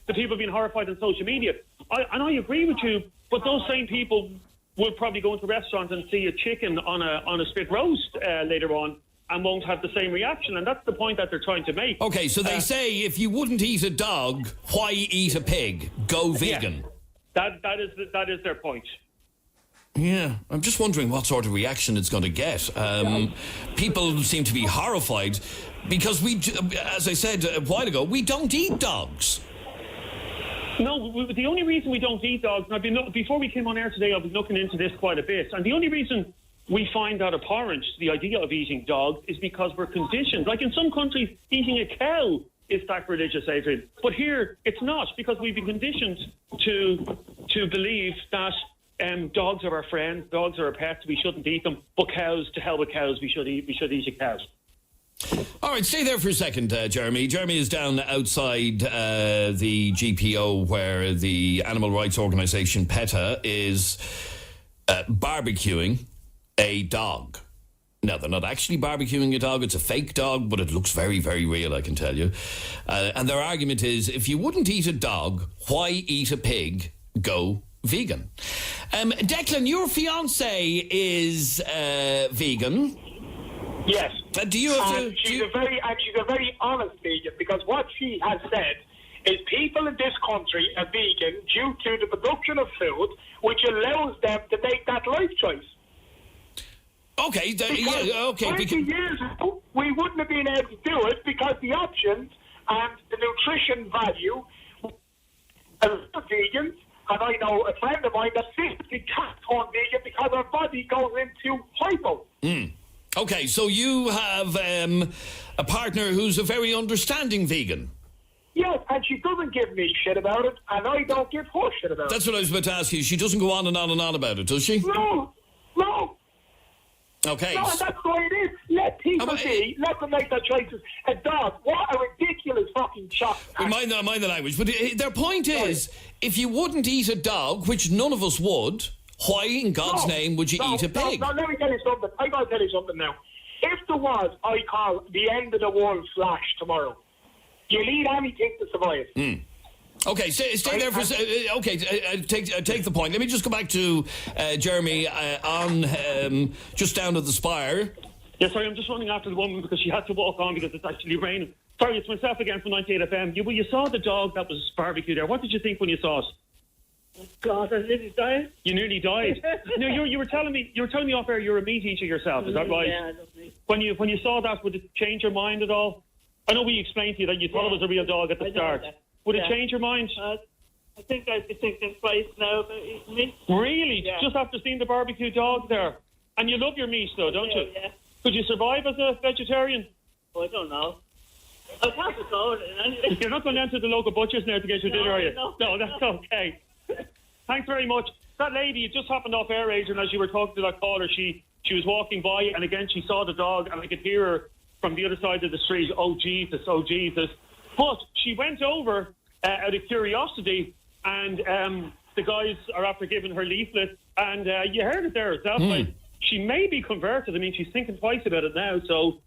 Speaker 24: the people being horrified on social media. I agree with you, but those same people would probably go into restaurants and see a chicken on a spit roast later on and won't have the same reaction, and that's the point that they're trying to make.
Speaker 2: Okay, so they say if you wouldn't eat a dog, why eat a pig? Go vegan.
Speaker 24: Yeah, that is their point.
Speaker 2: Yeah, I'm just wondering what sort of reaction it's going to get. People seem to be horrified because as I said a while ago, we don't eat dogs.
Speaker 24: No, the only reason we don't eat dogs, and before we came on air today, I've been looking into this quite a bit, and the only reason we find that abhorrent, the idea of eating dogs, is because we're conditioned. Like in some countries, eating a cow is sacrilegious, Adrian. But here, it's not, because we've been conditioned to believe that dogs are our friends, dogs are our pets, we shouldn't eat them, but cows, to hell with cows, we should eat a cow.
Speaker 2: All right, stay there for a second, Jeremy. Jeremy is down outside the GPO where the animal rights organisation PETA is barbecuing a dog. Now, they're not actually barbecuing a dog. It's a fake dog, but it looks very, very real, I can tell you. And their argument is, if you wouldn't eat a dog, why eat a pig? Go vegan. Declan, your fiancée is vegan.
Speaker 8: Yes.
Speaker 2: Do you have to?
Speaker 8: She's a very honest vegan, because what she has said is people in this country are vegan due to the production of food, which allows them to make that life choice.
Speaker 2: Okay.
Speaker 8: 20 years ago, we wouldn't have been able to do it because the options and the nutrition value of vegans. And I know a friend of mine that simply can't turn vegan because her body goes into hypo.
Speaker 2: Okay, so you have a partner who's a very understanding vegan.
Speaker 8: Yes, and she doesn't give me shit about it, and I don't give her shit about it.
Speaker 2: That's what I was about to ask you. She doesn't go on and on and on about it, does she?
Speaker 8: No.
Speaker 2: Okay.
Speaker 8: No, that's the way it is. Let people be. Let them make their choices. A dog, what a ridiculous fucking shot.
Speaker 2: Mind the language. But their point is, if you wouldn't eat a dog, which none of us would, why in God's name would you eat a pig?
Speaker 8: No, let me tell you something. I gotta tell you something now. If there was, I call the end of the world flash tomorrow, you'll eat anything to survive.
Speaker 2: Okay, stay there for a second. Okay, take the point. Let me just go back to Jeremy on just down at the Spire.
Speaker 24: Yeah, sorry, I'm just running after the woman because she had to walk on because it's actually raining. Sorry, it's myself again from 98 FM. You saw the dog that was barbecued there. What did you think when you saw it?
Speaker 21: God, I nearly died.
Speaker 24: You nearly died. No, you were telling me off air you're a meat eater yourself. Is that right?
Speaker 21: Yeah, I love meat.
Speaker 24: When you saw that, would it change your mind at all? I know we explained to you that you thought it was a real dog at the start. Would it change your mind?
Speaker 21: I think I'd be thinking twice now about eating meat.
Speaker 24: Really?
Speaker 21: Yeah.
Speaker 24: Just after seeing the barbecue dog there? And you love your meat though, don't you?
Speaker 21: Yeah.
Speaker 24: Could you survive as a vegetarian?
Speaker 21: Oh, I don't know. I can't be told.
Speaker 24: You're not going down to the local butcher's now to get your dinner, are you?
Speaker 21: No,
Speaker 24: that's okay. Thanks very much. That lady, it just happened off air, Adrian, as you were talking to that caller. She was walking by, and again, she saw the dog, and I could hear her from the other side of the street, oh, Jesus. But she went over out of curiosity, and the guys are after giving her leaflets, and you heard it there herself. Like, she may be converted. I mean, she's thinking twice about it now, so...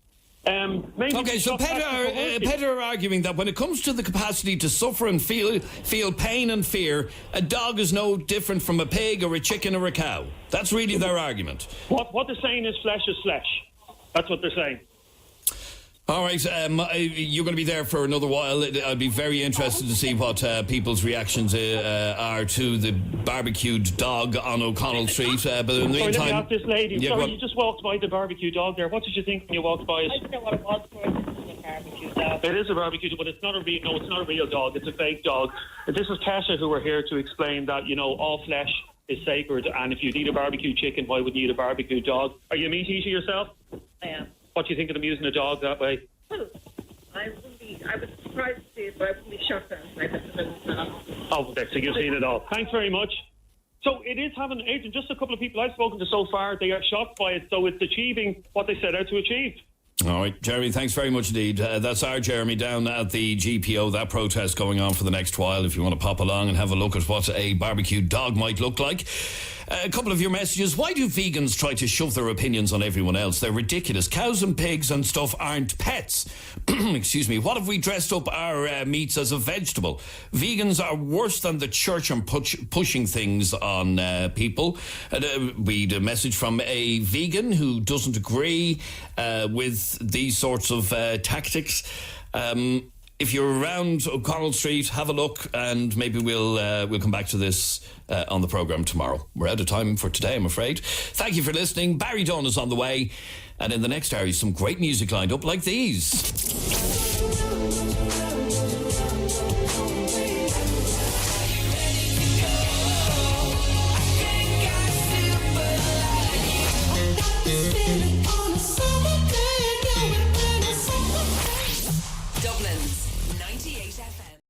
Speaker 2: Okay, so PETA are arguing that when it comes to the capacity to suffer and feel pain and fear, a dog is no different from a pig or a chicken or a cow. That's really their argument.
Speaker 24: What they're saying is flesh is flesh. That's what they're saying.
Speaker 2: All right, you're going to be there for another while. I'd be very interested to see what people's reactions are to the barbecued dog on O'Connell Street. But in the meantime,
Speaker 24: let me ask this lady.
Speaker 2: Yeah,
Speaker 24: you just walked by the barbecue dog there. What did you think when you walked by it?
Speaker 21: I didn't know what it was for. It's a barbecue dog.
Speaker 24: It is a barbecue, but it's not a real dog. It's a fake dog. This is Tasha, who we're here to explain that all flesh is sacred, and if you'd eat a barbecue chicken, why wouldn't you eat a barbecue dog? Are you a meat eater yourself?
Speaker 21: I am.
Speaker 24: What do you think of them using a dog that way?
Speaker 21: Well, I was surprised to see it, but I wouldn't be shocked at it.
Speaker 24: Oh, okay, so you've seen it all. Thanks very much. So it is having, Adrian, just a couple of people I've spoken to so far, they are shocked by it, so it's achieving what they set out to achieve.
Speaker 2: All right, Jeremy, thanks very much indeed. That's our Jeremy down at the GPO, that protest going on for the next while, if you want to pop along and have a look at what a barbecue dog might look like. A couple of your messages. Why do vegans try to shove their opinions on everyone else? They're ridiculous. Cows and pigs and stuff aren't pets. Excuse me. What if we dressed up our meats as a vegetable? Vegans are worse than the church and pushing things on people. We had a message from a vegan who doesn't agree with these sorts of tactics. If you're around O'Connell Street, have a look, and maybe we'll come back to this on the programme tomorrow. We're out of time for today, I'm afraid. Thank you for listening. Barry Dunn is on the way, and in the next hour, some great music lined up like these.